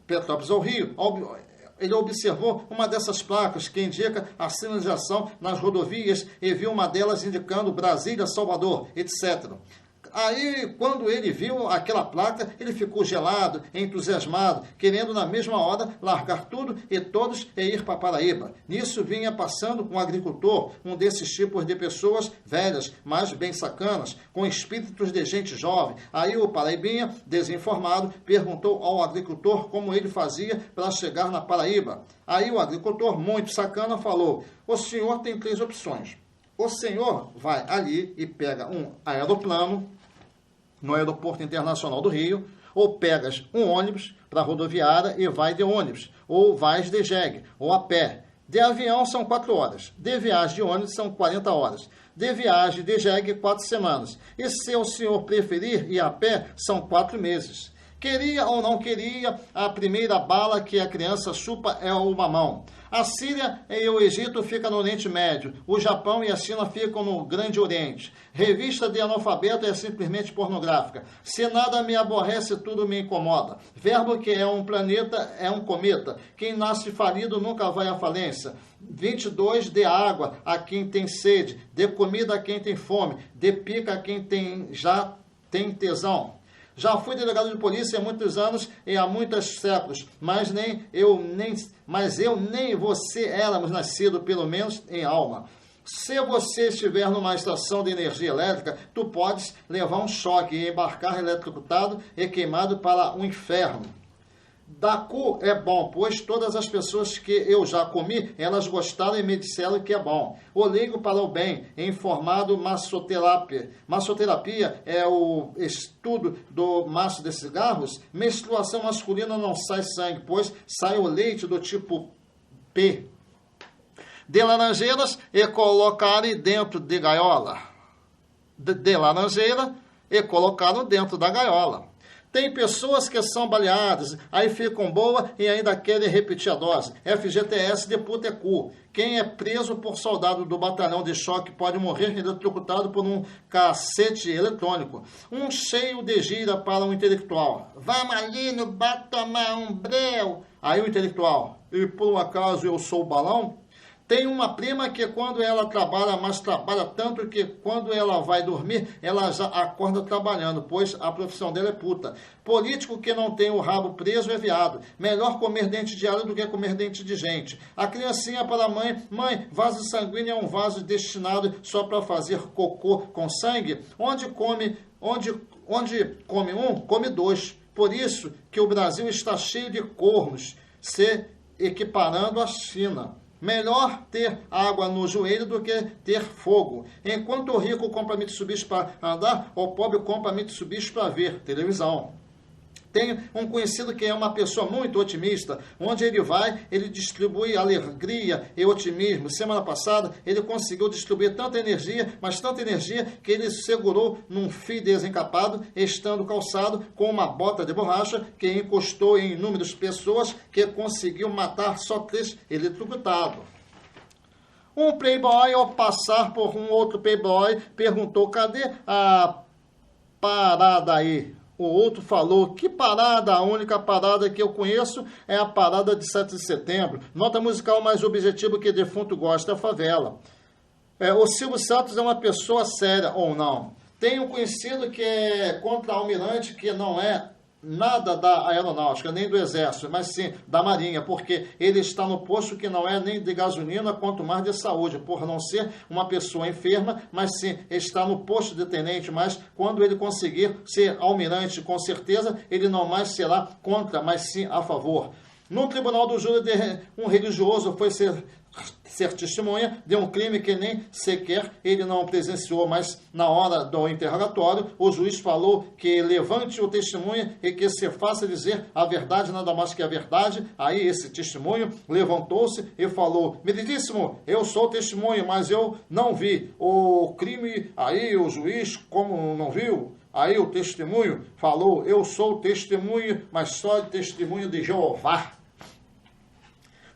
S1: Petrópolis ao Rio, ele observou uma dessas placas que indica a sinalização nas rodovias e viu uma delas indicando Brasília, Salvador, etc. Aí, quando ele viu aquela placa, ele ficou gelado, entusiasmado, querendo na mesma hora largar tudo e todos e ir para Paraíba. Nisso vinha passando um agricultor, um desses tipos de pessoas velhas, mas bem sacanas, com espíritos de gente jovem. Aí o paraibinha, desinformado, perguntou ao agricultor como ele fazia para chegar na Paraíba. Aí o agricultor, muito sacana, falou: o senhor tem 3 opções. O senhor vai ali e pega um aeroplano no Aeroporto Internacional do Rio, ou pegas um ônibus para a rodoviária e vai de ônibus, ou vais de jegue, ou a pé. De avião são 4 horas, de viagem de ônibus são 40 horas, de viagem de jegue 4 semanas, e se o senhor preferir ir a pé, são 4 meses. Queria ou não queria, a primeira bala que a criança chupa é o mamão. A Síria e o Egito ficam no Oriente Médio. O Japão e a China ficam no Grande Oriente. Revista de analfabeto é simplesmente pornográfica. Se nada me aborrece, tudo me incomoda. Verbo que é um planeta é um cometa. Quem nasce falido nunca vai à falência. 22, de água a quem tem sede, de comida a quem tem fome, de pica a quem já tem tesão. Já fui delegado de polícia há muitos anos e há muitos séculos, mas eu nem você éramos nascidos, pelo menos em alma. Se você estiver numa estação de energia elétrica, tu podes levar um choque e embarcar eletrocutado e queimado para o inferno. Da cu é bom, pois todas as pessoas que eu já comi, elas gostaram e me disseram que é bom. O leigo para o bem, informado massoterapia. Massoterapia é o estudo do maço de cigarros. Menstruação masculina não sai sangue, pois sai o leite do tipo P. de laranjeiras e colocarem dentro de gaiola. De laranjeira e colocaram dentro da gaiola. Tem pessoas que são baleadas, aí ficam boas e ainda querem repetir a dose. FGTS de puta é cu. Quem é preso por soldado do batalhão de choque pode morrer eletrocutado por um cacete eletrônico. Um cheio de gira para um intelectual. Vamos ali no bar tomar um breu. Aí o intelectual, e por um acaso eu sou o balão? Tem uma prima que quando ela trabalha, mas trabalha tanto que quando ela vai dormir, ela já acorda trabalhando, pois a profissão dela é puta. Político que não tem o rabo preso é viado. Melhor comer dente de alho do que comer dente de gente. A criancinha para a mãe, mãe, vaso sanguíneo é um vaso destinado só para fazer cocô com sangue. Onde come um, come dois. Por isso que o Brasil está cheio de cornos, se equiparando à China. Melhor ter água no joelho do que ter fogo. Enquanto o rico compra Mitsubishi para andar, o pobre compra Mitsubishi para ver televisão. Tenho um conhecido que é uma pessoa muito otimista. Onde ele vai, ele distribui alegria e otimismo. Semana passada, ele conseguiu distribuir tanta energia, mas tanta energia, que ele segurou num fio desencapado, estando calçado com uma bota de borracha, que encostou em inúmeras pessoas, que conseguiu matar só 3 eletrocutados. Um playboy, ao passar por um outro playboy, perguntou: cadê a parada aí? O outro falou: que parada? A única parada que eu conheço é a parada de 7 de setembro. Nota musical mais objetivo que defunto gosta, é a favela. O Silvio Santos é uma pessoa séria ou não? Tem um conhecido que é contra-almirante, que não é nada da aeronáutica, nem do exército, mas sim da marinha, porque ele está no posto que não é nem de gasolina, quanto mais de saúde, por não ser uma pessoa enferma, mas sim está no posto de tenente, mas quando ele conseguir ser almirante, com certeza, ele não mais será contra, mas sim a favor. No tribunal do júri, um religioso foi ser testemunha de um crime que nem sequer ele não presenciou, mas na hora do interrogatório, o juiz falou que levante o testemunho e que se faça dizer a verdade, nada mais que a verdade. Aí esse testemunho levantou-se e falou: meritíssimo, eu sou testemunho, mas eu não vi o crime. Aí o juiz, como não viu, aí o testemunho falou: eu sou testemunho, mas só testemunho de Jeová.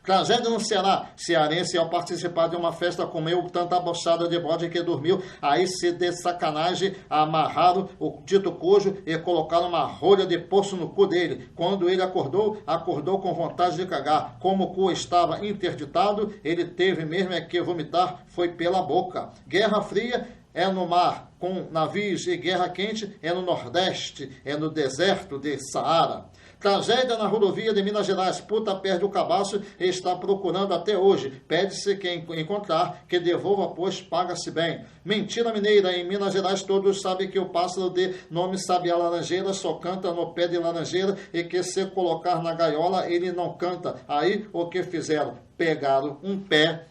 S1: Tragédia no Ceará. Cearense, ao participar de uma festa, comeu tanta bochada de bode que dormiu. Aí, se de sacanagem, amarraram o dito cujo e colocaram uma rolha de poço no cu dele. Quando ele acordou com vontade de cagar. Como o cu estava interditado, ele teve mesmo que vomitar, foi pela boca. Guerra Fria é no mar, com navios, e guerra quente é no Nordeste, é no deserto de Saara. Tragédia na rodovia de Minas Gerais. Puta perde o cabaço e está procurando até hoje. Pede-se quem encontrar que devolva, pois paga-se bem. Mentira mineira. Em Minas Gerais todos sabem que o pássaro de nome Sabiá Laranjeira só canta no pé de laranjeira e que se colocar na gaiola ele não canta. Aí o que fizeram? Pegaram um pé,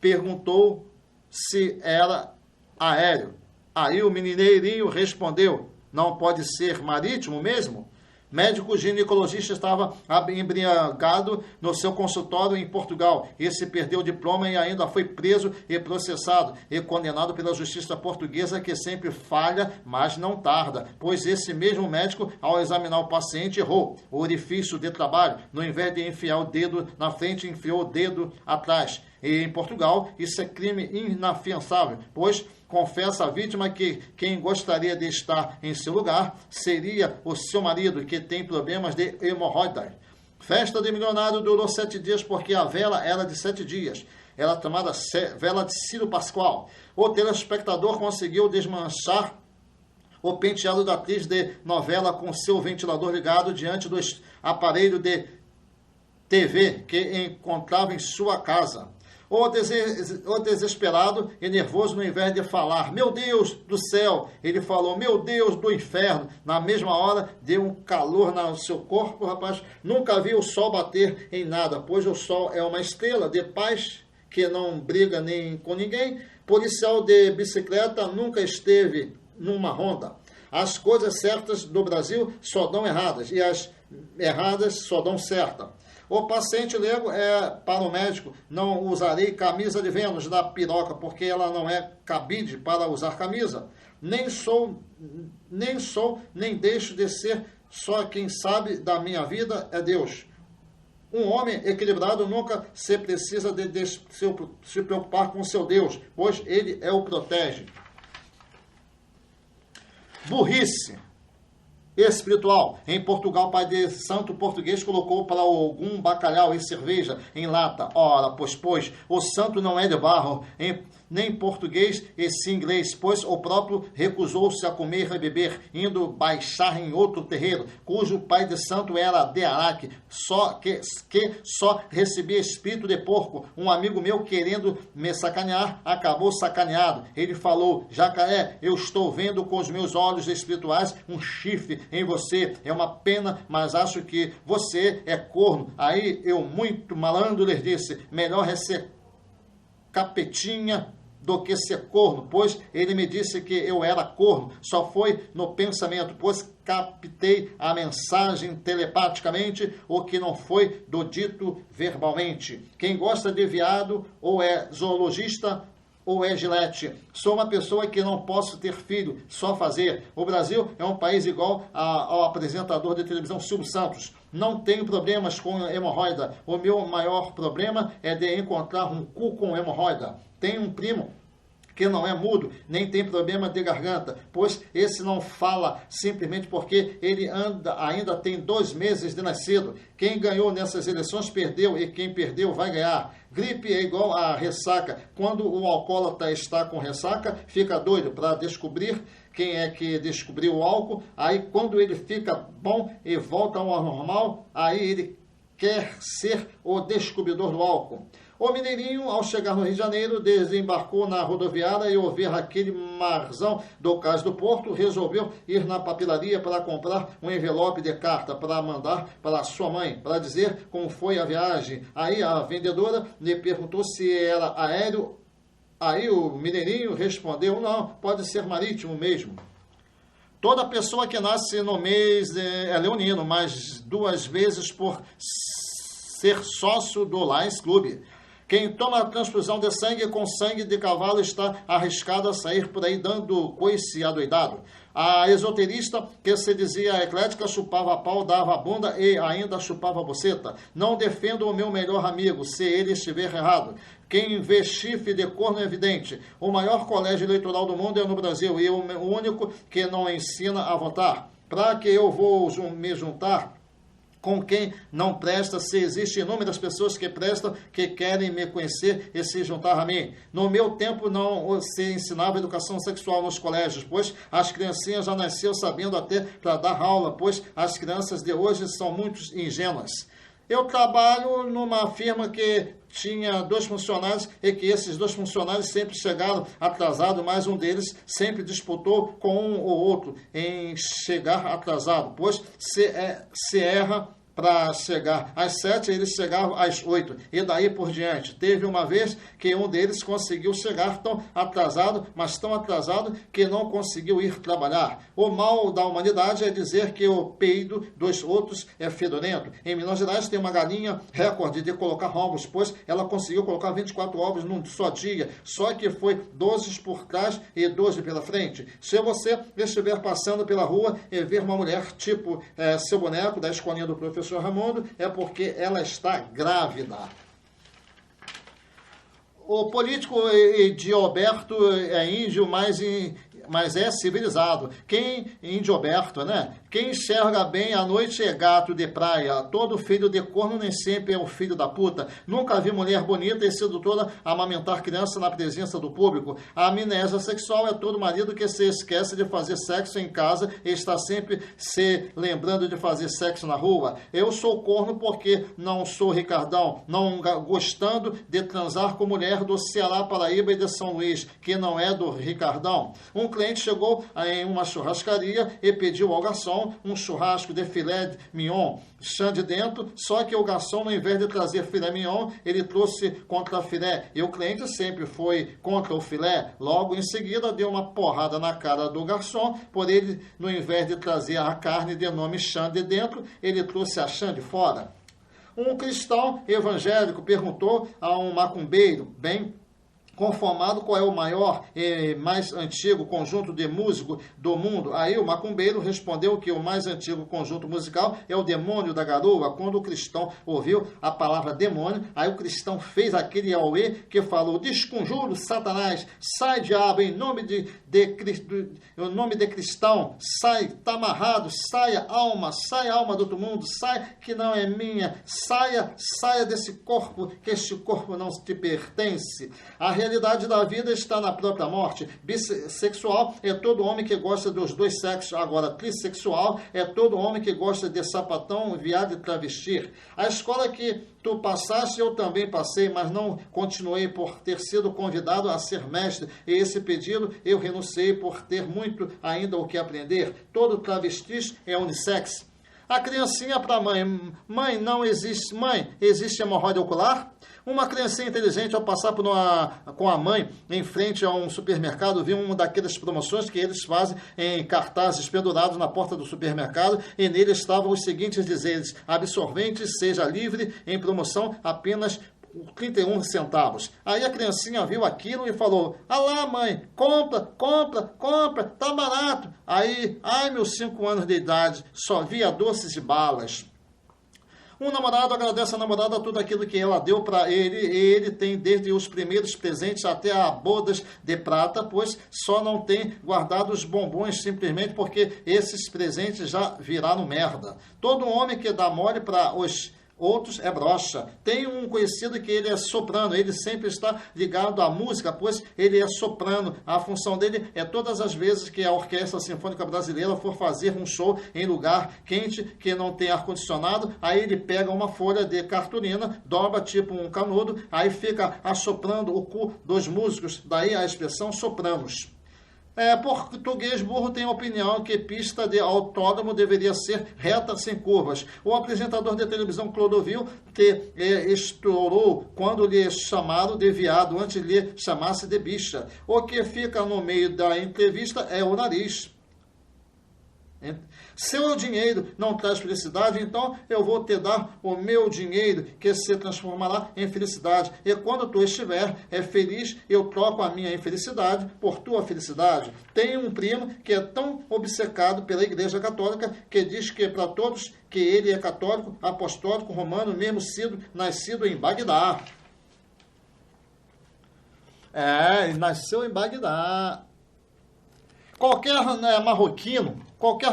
S1: perguntou se era aéreo. Aí o mineirinho respondeu: não pode ser marítimo mesmo? Médico ginecologista estava embriagado no seu consultório em Portugal. Esse perdeu o diploma e ainda foi preso e processado e condenado pela justiça portuguesa, que sempre falha, mas não tarda. Pois esse mesmo médico, ao examinar o paciente, errou o orifício de trabalho. No invés de enfiar o dedo na frente, enfiou o dedo atrás. E em Portugal, isso é crime inafiançável, pois confessa a vítima que quem gostaria de estar em seu lugar seria o seu marido, que tem problemas de hemorroida. Festa de milionário durou 7 dias porque a vela era de 7 dias. Era chamada vela de Ciro Pascoal. O telespectador conseguiu desmanchar o penteado da atriz de novela com seu ventilador ligado diante do aparelho de TV que encontrava em sua casa. O desesperado e nervoso, no invés de falar meu Deus do céu, ele falou meu Deus do inferno. Na mesma hora, deu um calor no seu corpo, rapaz. Nunca vi o sol bater em nada, pois o sol é uma estrela de paz que não briga nem com ninguém. Policial de bicicleta nunca esteve numa ronda. As coisas certas do Brasil só dão erradas e as erradas só dão certa. O paciente leigo é para o médico: não usarei camisa de Vênus da piroca, porque ela não é cabide para usar camisa. Nem sou, nem deixo de ser, só quem sabe da minha vida é Deus. Um homem equilibrado nunca se precisa se preocupar com seu Deus, pois ele é o protege. Burrice espiritual. Em Portugal, o pai de santo português colocou para algum bacalhau e cerveja em lata. Ora, pois, o santo não é de barro, nem português e sim inglês, pois o próprio recusou-se a comer e beber, indo baixar em outro terreiro, cujo pai de santo era de Araque, que só recebia espírito de porco. Um amigo meu, querendo me sacanear, acabou sacaneado. Ele falou: jacaré, eu estou vendo com os meus olhos espirituais um chifre em você. É uma pena, mas acho que você é corno. Aí eu, muito malandro, lhe disse: melhor é ser capetinha do que ser corno, pois ele me disse que eu era corno. Só foi no pensamento, pois captei a mensagem telepaticamente, o que não foi do dito verbalmente. Quem gosta de veado ou é zoologista ou é gilete. Sou uma pessoa que não posso ter filho, só fazer. O Brasil é um país igual ao apresentador de televisão Silvio Santos. Não tenho problemas com hemorroida. O meu maior problema é de encontrar um cu com hemorroida. Tenho um primo que não é mudo, nem tem problema de garganta, pois esse não fala simplesmente porque ele ainda tem 2 meses de nascido. Quem ganhou nessas eleições perdeu, e quem perdeu vai ganhar. Gripe é igual a ressaca. Quando o alcoólatra está com ressaca, fica doido para descobrir quem é que descobriu o álcool. Aí quando ele fica bom e volta ao normal, aí ele quer ser o descobridor do álcool. O mineirinho, ao chegar no Rio de Janeiro, desembarcou na rodoviária e, ao ver aquele marzão do Cais do Porto, resolveu ir na papelaria para comprar um envelope de carta para mandar para sua mãe, para dizer como foi a viagem. Aí a vendedora lhe perguntou se era aéreo. Aí o mineirinho respondeu: não, pode ser marítimo mesmo. Toda pessoa que nasce no mês é leonino, mas 2 vezes por ser sócio do Lions Club. Quem toma transfusão de sangue com sangue de cavalo está arriscado a sair por aí dando coice adoidado. A esoterista, que se dizia eclética, chupava pau, dava a bunda e ainda chupava a buceta. Não defendo o meu melhor amigo, se ele estiver errado. Quem vê chifre de corno é evidente. O maior colégio eleitoral do mundo é no Brasil e o único que não ensina a votar. Para que eu vou me juntar com quem não presta, se existem inúmeras pessoas que prestam, que querem me conhecer e se juntar a mim? No meu tempo não se ensinava educação sexual nos colégios, pois as criancinhas já nasceram sabendo até para dar aula, pois as crianças de hoje são muito ingênuas. Eu trabalho numa firma que tinha 2 funcionários e que esses 2 funcionários sempre chegaram atrasados, mas um deles sempre disputou com um ou outro em chegar atrasado, pois se erra para chegar às 7, eles chegavam às 8, e daí por diante. Teve uma vez que um deles conseguiu chegar tão atrasado, mas tão atrasado que não conseguiu ir trabalhar. O mal da humanidade é dizer que o peido dos outros é fedorento. Em Minas Gerais tem uma galinha recorde de colocar ovos, pois ela conseguiu colocar 24 ovos num só dia, só que foi 12 por trás e 12 pela frente. Se você estiver passando pela rua e ver uma mulher tipo seu boneco da escolinha do professor Raimundo, é porque ela está grávida. O político Edilberto é índio, mas é civilizado. Indioberto, né? Quem enxerga bem à noite é gato de praia. Todo filho de corno nem sempre é um filho da puta. Nunca vi mulher bonita e sedutora amamentar criança na presença do público. A amnésia sexual é todo marido que se esquece de fazer sexo em casa e está sempre se lembrando de fazer sexo na rua. Eu sou corno porque não sou Ricardão, não gostando de transar com mulher do Ceará, Paraíba e de São Luís, que não é do Ricardão. Um cliente chegou em uma churrascaria e pediu ao garçom um churrasco de filé mignon, chã de dentro, só que o garçom, ao invés de trazer filé mignon, ele trouxe contra filé, e o cliente sempre foi contra o filé. Logo em seguida deu uma porrada na cara do garçom, por ele, no invés de trazer a carne de nome chã de dentro, ele trouxe a chã de fora. Um cristão evangélico perguntou a um macumbeiro bem conformado qual é o maior e mais antigo conjunto de músico do mundo. Aí o macumbeiro respondeu que o mais antigo conjunto musical é o Demônio da Garoa. Quando o cristão ouviu a palavra demônio, aí o cristão fez aquele auê que falou: desconjuro Satanás, sai diabo, em nome de cristão, sai, está amarrado, saia alma do outro mundo, sai que não é minha, saia desse corpo, que este corpo não te pertence. A realidade da vida está na própria morte. Bissexual é todo homem que gosta dos dois sexos. Agora, trissexual é todo homem que gosta de sapatão, viado e travesti. A escola que tu passaste, eu também passei, mas não continuei por ter sido convidado a ser mestre. E esse pedido eu renunciei por ter muito ainda o que aprender. Todo travesti é unissex. A criancinha para a mãe: mãe, não existe. Mãe, existe hemorroida ocular? Uma criancinha inteligente, ao passar com a mãe em frente a um supermercado, viu uma daquelas promoções que eles fazem em cartazes pendurados na porta do supermercado, e nele estavam os seguintes dizeres: absorvente seja livre, em promoção apenas 31 centavos. Aí a criancinha viu aquilo e falou: ah lá, mãe, compra, tá barato. Aí, meus 5 anos de idade, só via doces e balas. Um namorado agradece à namorada tudo aquilo que ela deu para ele, e ele tem desde os primeiros presentes até a bodas de prata, pois só não tem guardado os bombons simplesmente porque esses presentes já viraram merda. Todo homem que dá mole para os outros é brocha. Tem um conhecido que ele é soprano, ele sempre está ligado à música, pois ele é soprano. A função dele é todas as vezes que a Orquestra Sinfônica Brasileira for fazer um show em lugar quente, que não tem ar-condicionado, aí ele pega uma folha de cartolina, dobra tipo um canudo, aí fica assoprando o cu dos músicos, daí a expressão sopranos. Português burro tem a opinião que pista de autódromo deveria ser reta sem curvas. O apresentador de televisão Clodovil, que estourou quando lhe chamaram de viado antes lhe chamasse de bicha. O que fica no meio da entrevista é o nariz. Seu dinheiro não traz felicidade, então eu vou te dar o meu dinheiro, que se transformará em felicidade. E quando tu estiver feliz, eu troco a minha infelicidade por tua felicidade. Tenho um primo que é tão obcecado pela Igreja Católica que diz que para todos que ele é católico, apostólico, romano, mesmo nascido em Bagdá. Ele nasceu em Bagdá. Qualquer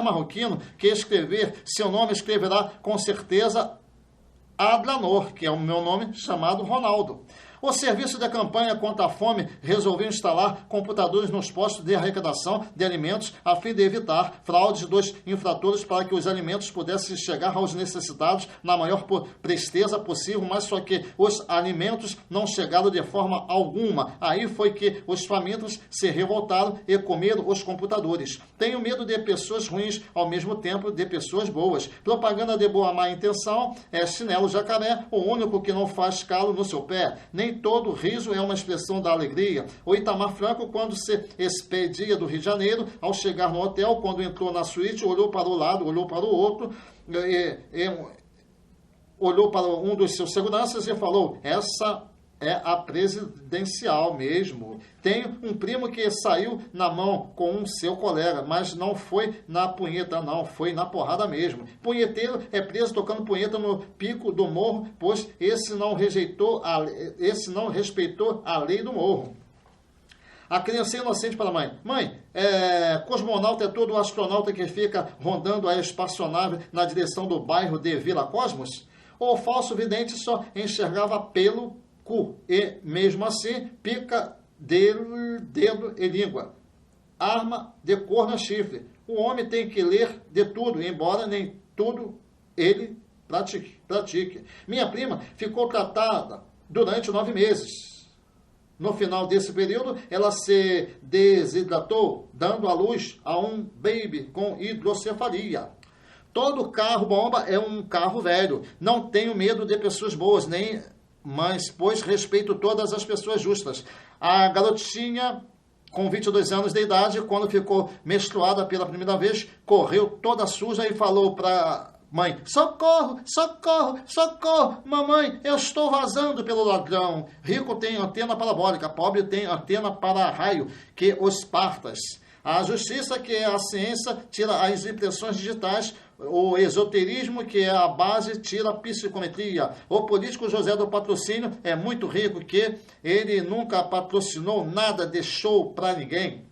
S1: marroquino que escrever seu nome escreverá com certeza Adlanor, que é o meu nome, chamado Ronaldo. O serviço de campanha contra a fome resolveu instalar computadores nos postos de arrecadação de alimentos a fim de evitar fraudes dos infratores para que os alimentos pudessem chegar aos necessitados na maior presteza possível, mas só que os alimentos não chegaram de forma alguma. Aí foi que os famintos se revoltaram e comeram os computadores. Tenho medo de pessoas ruins ao mesmo tempo de pessoas boas. Propaganda de boa má intenção é chinelo jacaré, o único que não faz calo no seu pé. Nem todo riso é uma expressão da alegria. O Itamar Franco, quando se expedia do Rio de Janeiro, ao chegar no hotel, quando entrou na suíte, olhou para o lado, olhou para o outro, olhou para um dos seus seguranças e falou: essa é a presidencial mesmo. Tenho um primo que saiu na mão com um seu colega, mas não foi na punheta, não, foi na porrada mesmo. Punheteiro é preso tocando punheta no pico do morro, pois esse não respeitou a lei do morro. A criança inocente para a mãe: mãe, cosmonauta é todo astronauta que fica rondando a espaçonave na direção do bairro de Vila Cosmos? O falso vidente só enxergava pelo cu, e mesmo assim pica dedo e língua. Arma de corno chifre. O homem tem que ler de tudo, embora nem tudo ele pratique. Minha prima ficou tratada durante 9 meses. No final desse período, ela se desidratou, dando à luz a um baby com hidrocefalia. Todo carro-bomba é um carro velho. Não tenho medo de pessoas boas, mas pois respeito todas as pessoas justas. A garotinha, com 22 anos de idade, quando ficou menstruada pela primeira vez, correu toda suja e falou para Mãe, socorro, socorro, socorro, mamãe, eu estou vazando pelo ladrão. Rico tem antena parabólica, pobre tem antena para raio, que os partas. A justiça, que é a ciência, tira as impressões digitais. O esoterismo, que é a base, tira a psicometria. O político José do Patrocínio é muito rico, que ele nunca patrocinou nada, deixou para ninguém.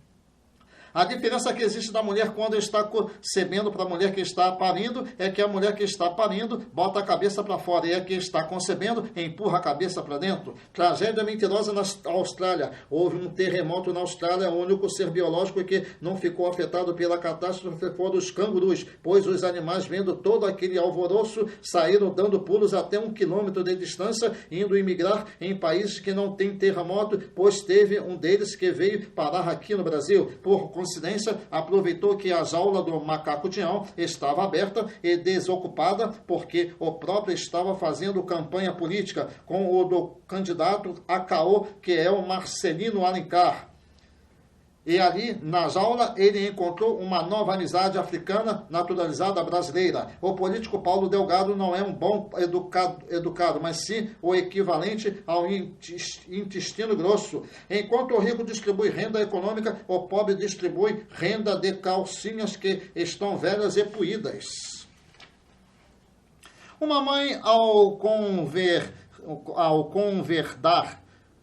S1: A diferença que existe da mulher quando está concebendo para a mulher que está parindo é que a mulher que está parindo bota a cabeça para fora e a que está concebendo empurra a cabeça para dentro. Tragédia mentirosa na Austrália. Houve um terremoto na Austrália, o único ser biológico que não ficou afetado pela catástrofe foram os cangurus, pois os animais, vendo todo aquele alvoroço, saíram dando pulos até 1 quilômetro de distância, indo imigrar em países que não tem terremoto, pois teve um deles que veio parar aqui no Brasil. Por coincidência, aproveitou que a jaula do macaco Tião estava aberta e desocupada, porque o próprio estava fazendo campanha política com o do candidato AKO, que é o Marcelino Alencar. E ali, na jaula, ele encontrou uma nova amizade africana naturalizada brasileira. O político Paulo Delgado não é um bom educado, mas sim o equivalente ao intestino grosso. Enquanto o rico distribui renda econômica, o pobre distribui renda de calcinhas que estão velhas e puídas. Uma mãe, ao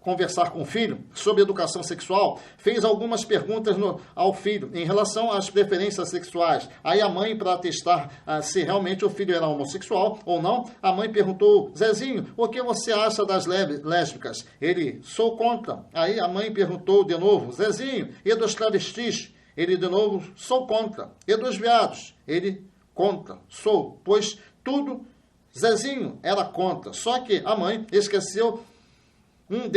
S1: conversar com o filho sobre educação sexual, fez algumas perguntas ao filho em relação às preferências sexuais. Aí a mãe, para testar se realmente o filho era homossexual ou não, a mãe perguntou: Zezinho, o que você acha das lésbicas? Ele: sou contra. Aí a mãe perguntou de novo: Zezinho, e dos travestis? Ele de novo: sou contra. E dos viados? Ele: contra. Sou, pois tudo Zezinho era contra. Só que a mãe esqueceu uma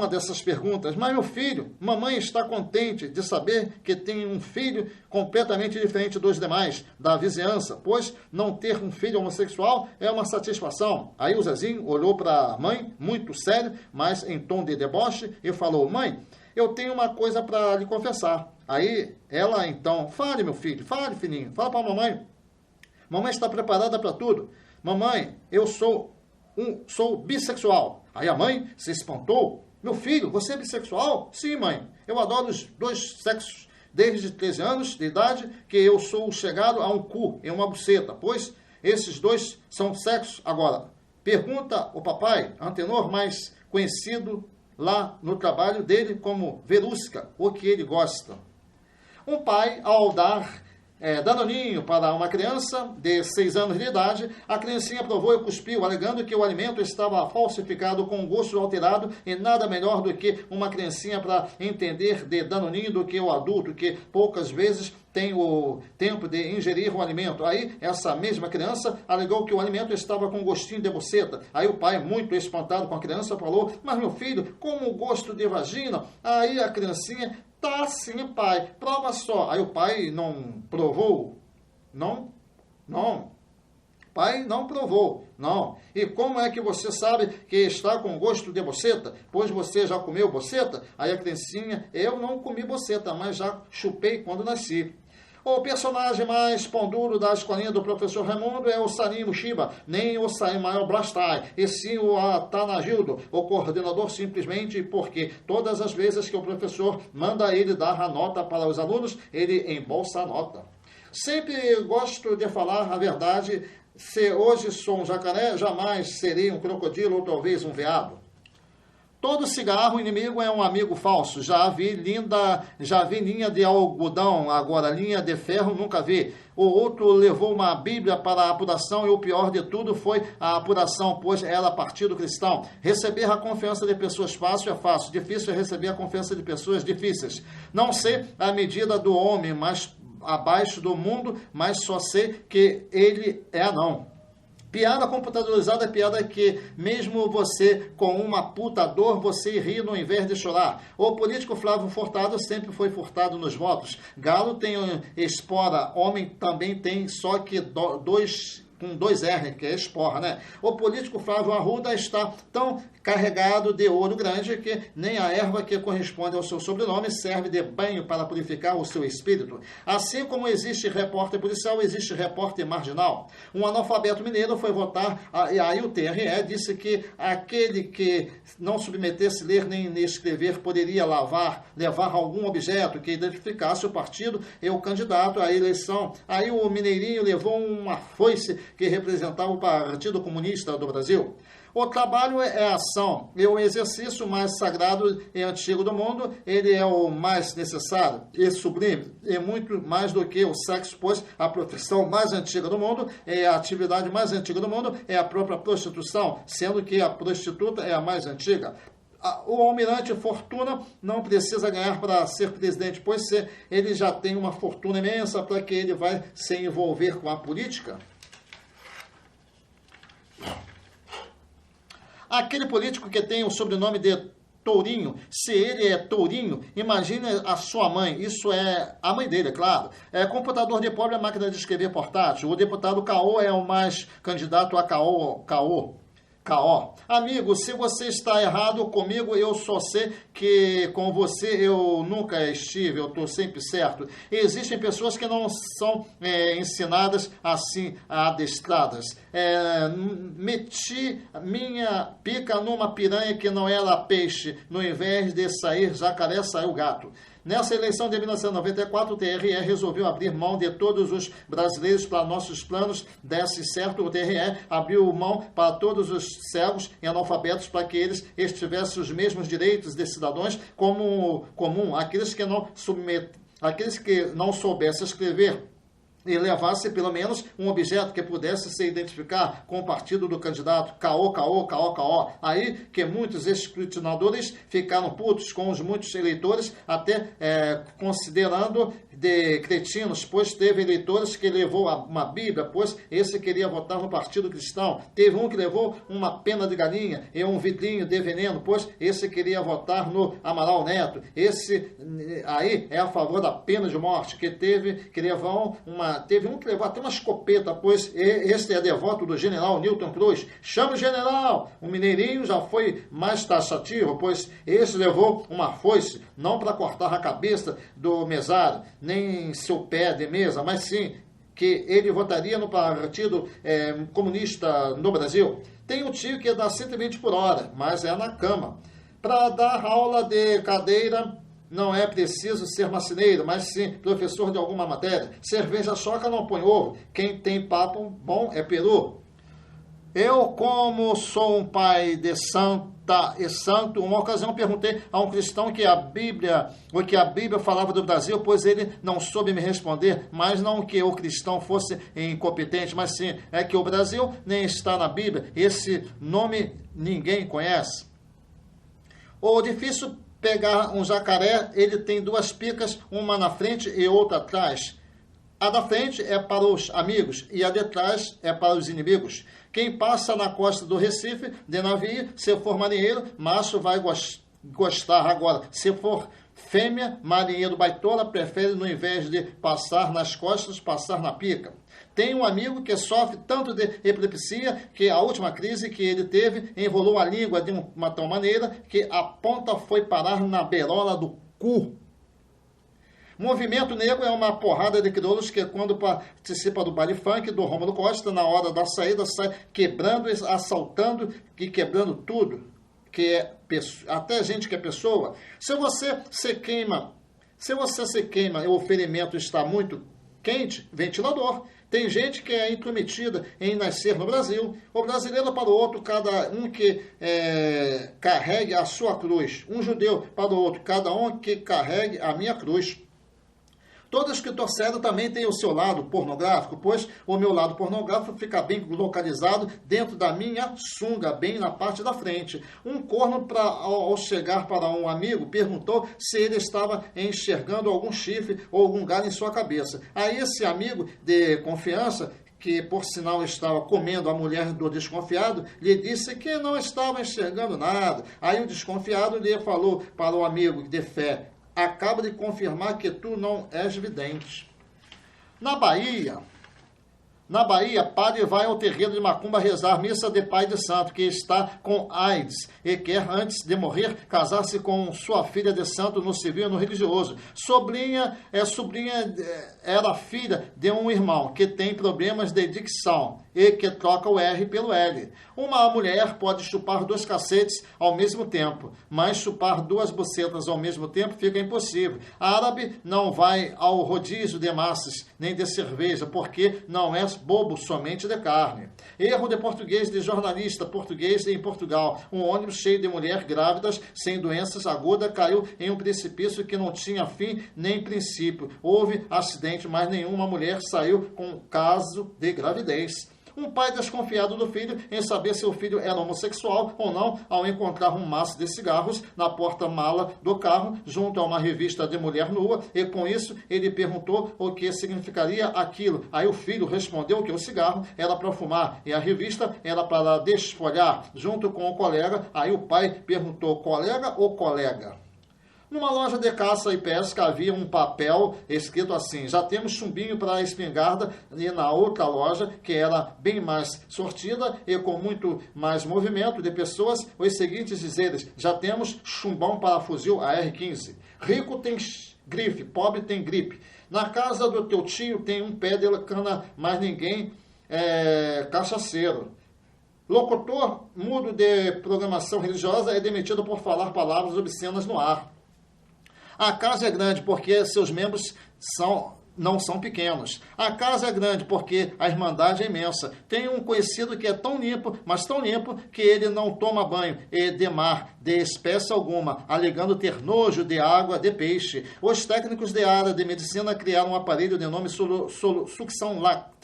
S1: dessas perguntas: mas meu filho, mamãe está contente de saber que tem um filho completamente diferente dos demais, da vizinhança, pois não ter um filho homossexual é uma satisfação. Aí o Zezinho olhou para a mãe, muito sério, mas em tom de deboche, e falou: mãe, eu tenho uma coisa para lhe confessar. Aí ela então: fale, meu filho, fale, filhinho, fala para a mamãe. Mamãe está preparada para tudo. Mamãe, eu sou bissexual. Aí a mãe se espantou: meu filho, você é bissexual? Sim, mãe, eu adoro os dois sexos. Desde 13 anos de idade que eu sou chegado a um cu e uma buceta, pois esses dois são sexos. Agora, pergunta o papai Antenor, mais conhecido lá no trabalho dele como Verusca, o que ele gosta. Um pai, ao dar danoninho para uma criança de 6 anos de idade, a criancinha provou e cuspiu, alegando que o alimento estava falsificado, com gosto alterado, e nada melhor do que uma criancinha para entender de danoninho do que o adulto, que poucas vezes tem o tempo de ingerir o alimento. Aí, essa mesma criança alegou que o alimento estava com gostinho de buceta. Aí o pai, muito espantado com a criança, falou: mas meu filho, como o gosto de vagina? Aí a criancinha: tá sim, pai, prova só. Aí o pai não provou? Não. Pai não provou, não. E como é que você sabe que está com gosto de buceta? Pois você já comeu buceta? Aí a criancinha: eu não comi buceta, mas já chupei quando nasci. O personagem mais pão duro da escolinha do professor Raimundo é o Salim Mushiba, nem o Saimael Brastai, e sim o Atanagildo, o coordenador, simplesmente porque todas as vezes que o professor manda ele dar a nota para os alunos, ele embolsa a nota. Sempre gosto de falar a verdade. Se hoje sou um jacaré, jamais serei um crocodilo ou talvez um veado. Todo cigarro inimigo é um amigo falso. Já vi linha de algodão, agora linha de ferro nunca vi. O outro levou uma Bíblia para a apuração e o pior de tudo foi a apuração, pois era partido cristão. Receber a confiança de pessoas fácil é fácil, difícil é receber a confiança de pessoas difíceis. Não sei a medida do homem, mas abaixo do mundo, mas só sei que ele é anão. Piada computadorizada é piada que, mesmo você com uma puta dor, você ri no invés de chorar. O político Flávio Furtado sempre foi furtado nos votos. Galo tem espora, homem também tem, só que com 2 R, que é esporra, né? O político Flávio Arruda está tão carregado de ouro grande, que nem a erva que corresponde ao seu sobrenome serve de banho para purificar o seu espírito. Assim como existe repórter policial, existe repórter marginal. Um analfabeto mineiro foi votar, e aí o TRE disse que aquele que não submetesse ler nem escrever poderia levar algum objeto que identificasse o partido e o candidato à eleição. Aí o mineirinho levou uma foice que representava o Partido Comunista do Brasil. O trabalho é a ação, e o exercício mais sagrado e antigo do mundo, ele é o mais necessário e sublime, e muito mais do que o sexo, pois a profissão mais antiga do mundo, e a atividade mais antiga do mundo é a própria prostituição, sendo que a prostituta é a mais antiga. O almirante Fortuna não precisa ganhar para ser presidente, pois ele já tem uma fortuna imensa para que ele vai se envolver com a política. Aquele político que tem o sobrenome de Tourinho, se ele é Tourinho, imagine a sua mãe, isso é a mãe dele, é claro. Computador de pobre é máquina de escrever portátil. O deputado Caô é o mais candidato a Caô. Amigo, se você está errado comigo, eu só sei que com você eu nunca estive, eu estou sempre certo. Existem pessoas que não são ensinadas assim, adestradas. Meti minha pica numa piranha que não era peixe, no invés de sair jacaré, saiu gato. Nessa eleição de 1994, o TRE resolveu abrir mão de todos os brasileiros para nossos planos desse certo. O TRE abriu mão para todos os cegos e analfabetos para que eles tivessem os mesmos direitos de cidadãos como comum, aqueles que não soubessem escrever e levasse pelo menos um objeto que pudesse se identificar com o partido do candidato. Caô. Aí que muitos escrutinadores ficaram putos com os muitos eleitores, até considerando de cretinos, pois teve eleitores que levou uma Bíblia, pois esse queria votar no Partido Cristão. Teve um que levou uma pena de galinha e um vidrinho de veneno, pois esse queria votar no Amaral Neto. Esse aí é a favor da pena de morte, teve um que levou até uma escopeta, pois esse é devoto do general Newton Cruz. Chama o general! O mineirinho já foi mais taxativo, pois esse levou uma foice, não para cortar a cabeça do mesário, nem seu pé de mesa, mas sim que ele votaria no Partido Comunista no Brasil. Tem um tio que dá 120 por hora, mas é na cama. Para dar aula de cadeira, não é preciso ser marceneiro, mas sim professor de alguma matéria. Cerveja choca não põe ovo. Quem tem papo bom é peru. Eu, como sou um pai de santa e santo, uma ocasião perguntei a um cristão o que a Bíblia falava do Brasil, pois ele não soube me responder, mas não que o cristão fosse incompetente, mas sim é que o Brasil nem está na Bíblia. Esse nome ninguém conhece. O difícil pegar um jacaré, ele tem duas picas, uma na frente e outra atrás. A da frente é para os amigos e a de trás é para os inimigos. Quem passa na costa do Recife de navio, se for marinheiro, macho vai gostar. Agora, se for fêmea, marinheiro baitola, prefere, no invés de passar nas costas, passar na pica. Tem um amigo que sofre tanto de epilepsia que a última crise que ele teve enrolou a língua de uma tal maneira que a ponta foi parar na berola do cu. Movimento negro é uma porrada de crioulos que, quando participa do baile funk do Rômulo Costa, na hora da saída, sai quebrando, assaltando e quebrando tudo. Até gente que é pessoa. Se você se queima e o ferimento está muito quente, ventilador. Tem gente que é intrometida em nascer no Brasil. O brasileiro para o outro, cada um que carregue a sua cruz. Um judeu para o outro, cada um que carregue a minha cruz. Todo escritor sério também tem o seu lado pornográfico, pois o meu lado pornográfico fica bem localizado dentro da minha sunga, bem na parte da frente. Um corno, ao chegar para um amigo, perguntou se ele estava enxergando algum chifre ou algum galho em sua cabeça. Aí esse amigo de confiança, que por sinal estava comendo a mulher do desconfiado, lhe disse que não estava enxergando nada. Aí o desconfiado lhe falou para o amigo de fé: acaba de confirmar que tu não és vidente. Na Bahia, Na Bahia, padre vai ao terreiro de Macumba rezar missa de pai de santo, que está com AIDS e quer, antes de morrer, casar-se com sua filha de santo no civil e no religioso. Sobrinha era filha de um irmão que tem problemas de dicção e que troca o R pelo L. Uma mulher pode chupar 2 cacetes ao mesmo tempo, mas chupar 2 bucetas ao mesmo tempo fica impossível. Árabe não vai ao rodízio de massas nem de cerveja, porque não é bobo somente de carne. Erro de português de jornalista português em Portugal. Um ônibus cheio de mulheres grávidas sem doenças agudas caiu em um precipício que não tinha fim nem princípio. Houve acidente, mas nenhuma mulher saiu com caso de gravidez. Um pai desconfiado do filho em saber se o filho era homossexual ou não, ao encontrar um maço de cigarros na porta-mala do carro, junto a uma revista de mulher nua, e com isso ele perguntou o que significaria aquilo. Aí o filho respondeu que o cigarro era para fumar e a revista era para desfolhar, junto com o colega. Aí o pai perguntou, colega ou colega? Numa loja de caça e pesca havia um papel escrito assim: já temos chumbinho para a espingarda. E na outra loja, que era bem mais sortida e com muito mais movimento de pessoas, os seguintes dizeres: já temos chumbão para fuzil AR-15. Rico tem grife, pobre tem gripe. Na casa do teu tio tem um pé de cana, mas ninguém é cachaceiro. Locutor mudo de programação religiosa é demitido por falar palavras obscenas no ar. A casa é grande porque seus membros não são pequenos. A casa é grande porque a irmandade é imensa. Tem um conhecido que é tão limpo, mas tão limpo, que ele não toma banho de mar, de espécie alguma, alegando ter nojo de água, de peixe. Os técnicos de área de medicina criaram um aparelho de nome sucção láctea.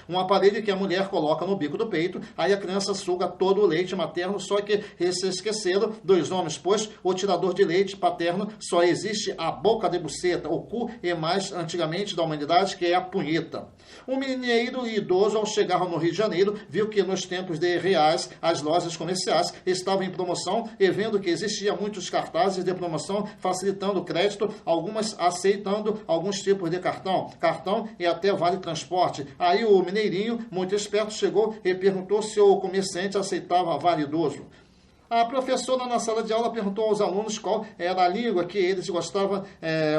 S1: Um aparelho que a mulher coloca no bico do peito, aí a criança suga todo o leite materno, só que eles se esqueceram dos nomes, pois o tirador de leite paterno só existe a boca de buceta, o cu e mais antigamente da humanidade, que é a punheta. Um mineiro idoso, ao chegar no Rio de Janeiro, viu que nos tempos de reais as lojas comerciais estavam em promoção e vendo que existiam muitos cartazes de promoção facilitando o crédito, algumas aceitando alguns tipos de cartão e até vale transporte. Aí o mineirinho, muito esperto, chegou e perguntou se o comerciante aceitava vale idoso. A professora, na sala de aula, perguntou aos alunos qual era a língua que eles gostavam.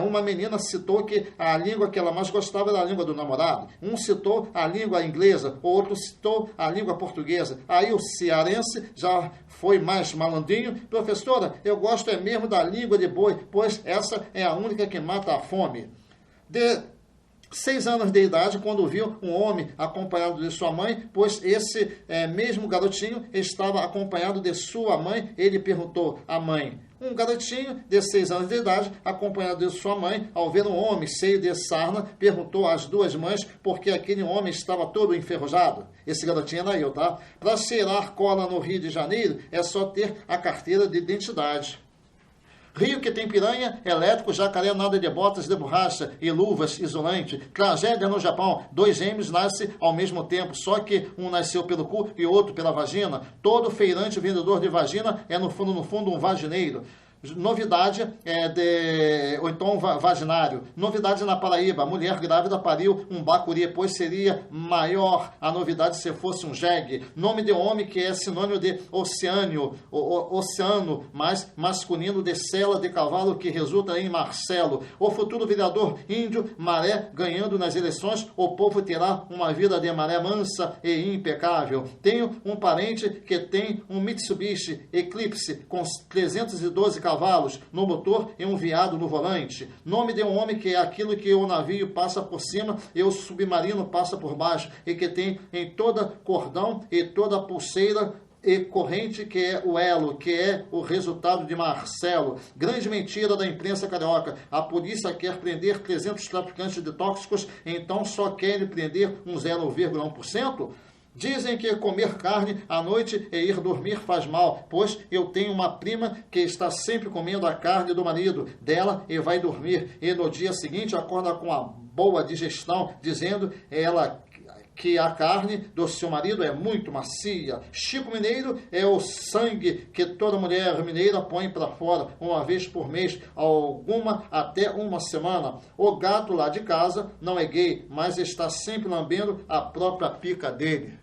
S1: Uma menina citou que a língua que ela mais gostava era a língua do namorado. Um citou a língua inglesa, o outro citou a língua portuguesa. Aí o cearense já foi mais malandrinho. Professora, eu gosto mesmo da língua de boi, pois essa é a única que mata a fome. 6 anos de idade, quando viu um homem acompanhado de sua mãe, pois esse mesmo garotinho estava acompanhado de sua mãe, ele perguntou à mãe. Um garotinho de 6 anos de idade, acompanhado de sua mãe, ao ver um homem cheio de sarna, perguntou às 2 mães por que aquele homem estava todo enferrujado. Esse garotinho era eu, tá? Para cheirar cola no Rio de Janeiro, é só ter a carteira de identidade. Rio que tem piranha, elétrico, jacaré, nada de botas de borracha e luvas isolante. Tragédia no Japão, 2 gêmeos nascem ao mesmo tempo, só que um nasceu pelo cu e outro pela vagina. Todo feirante vendedor de vagina é no fundo um vagineiro. Novidade ou então vaginário. Novidade na Paraíba. Mulher grávida pariu um bacuri, pois seria maior a novidade se fosse um jegue. Nome de homem que é sinônimo de oceano, mas masculino de sela de cavalo, que resulta em Marcelo. O futuro vereador índio Maré ganhando nas eleições, o povo terá uma vida de maré mansa e impecável. Tenho um parente que tem um Mitsubishi Eclipse com 312 cavalos no motor e um veado no volante. Nome de um homem que é aquilo que o navio passa por cima e o submarino passa por baixo, e que tem em toda cordão e toda pulseira e corrente, que é o elo, que é o resultado de Marcelo. Grande mentira da imprensa carioca. A polícia quer prender 300 traficantes de tóxicos, então só querem prender um 0,1%? Dizem que comer carne à noite e ir dormir faz mal, pois eu tenho uma prima que está sempre comendo a carne do marido dela e vai dormir, e no dia seguinte acorda com a boa digestão, dizendo ela que a carne do seu marido é muito macia. Chico Mineiro é o sangue que toda mulher mineira põe para fora uma vez por mês, alguma até uma semana. O gato lá de casa não é gay, mas está sempre lambendo a própria pica dele.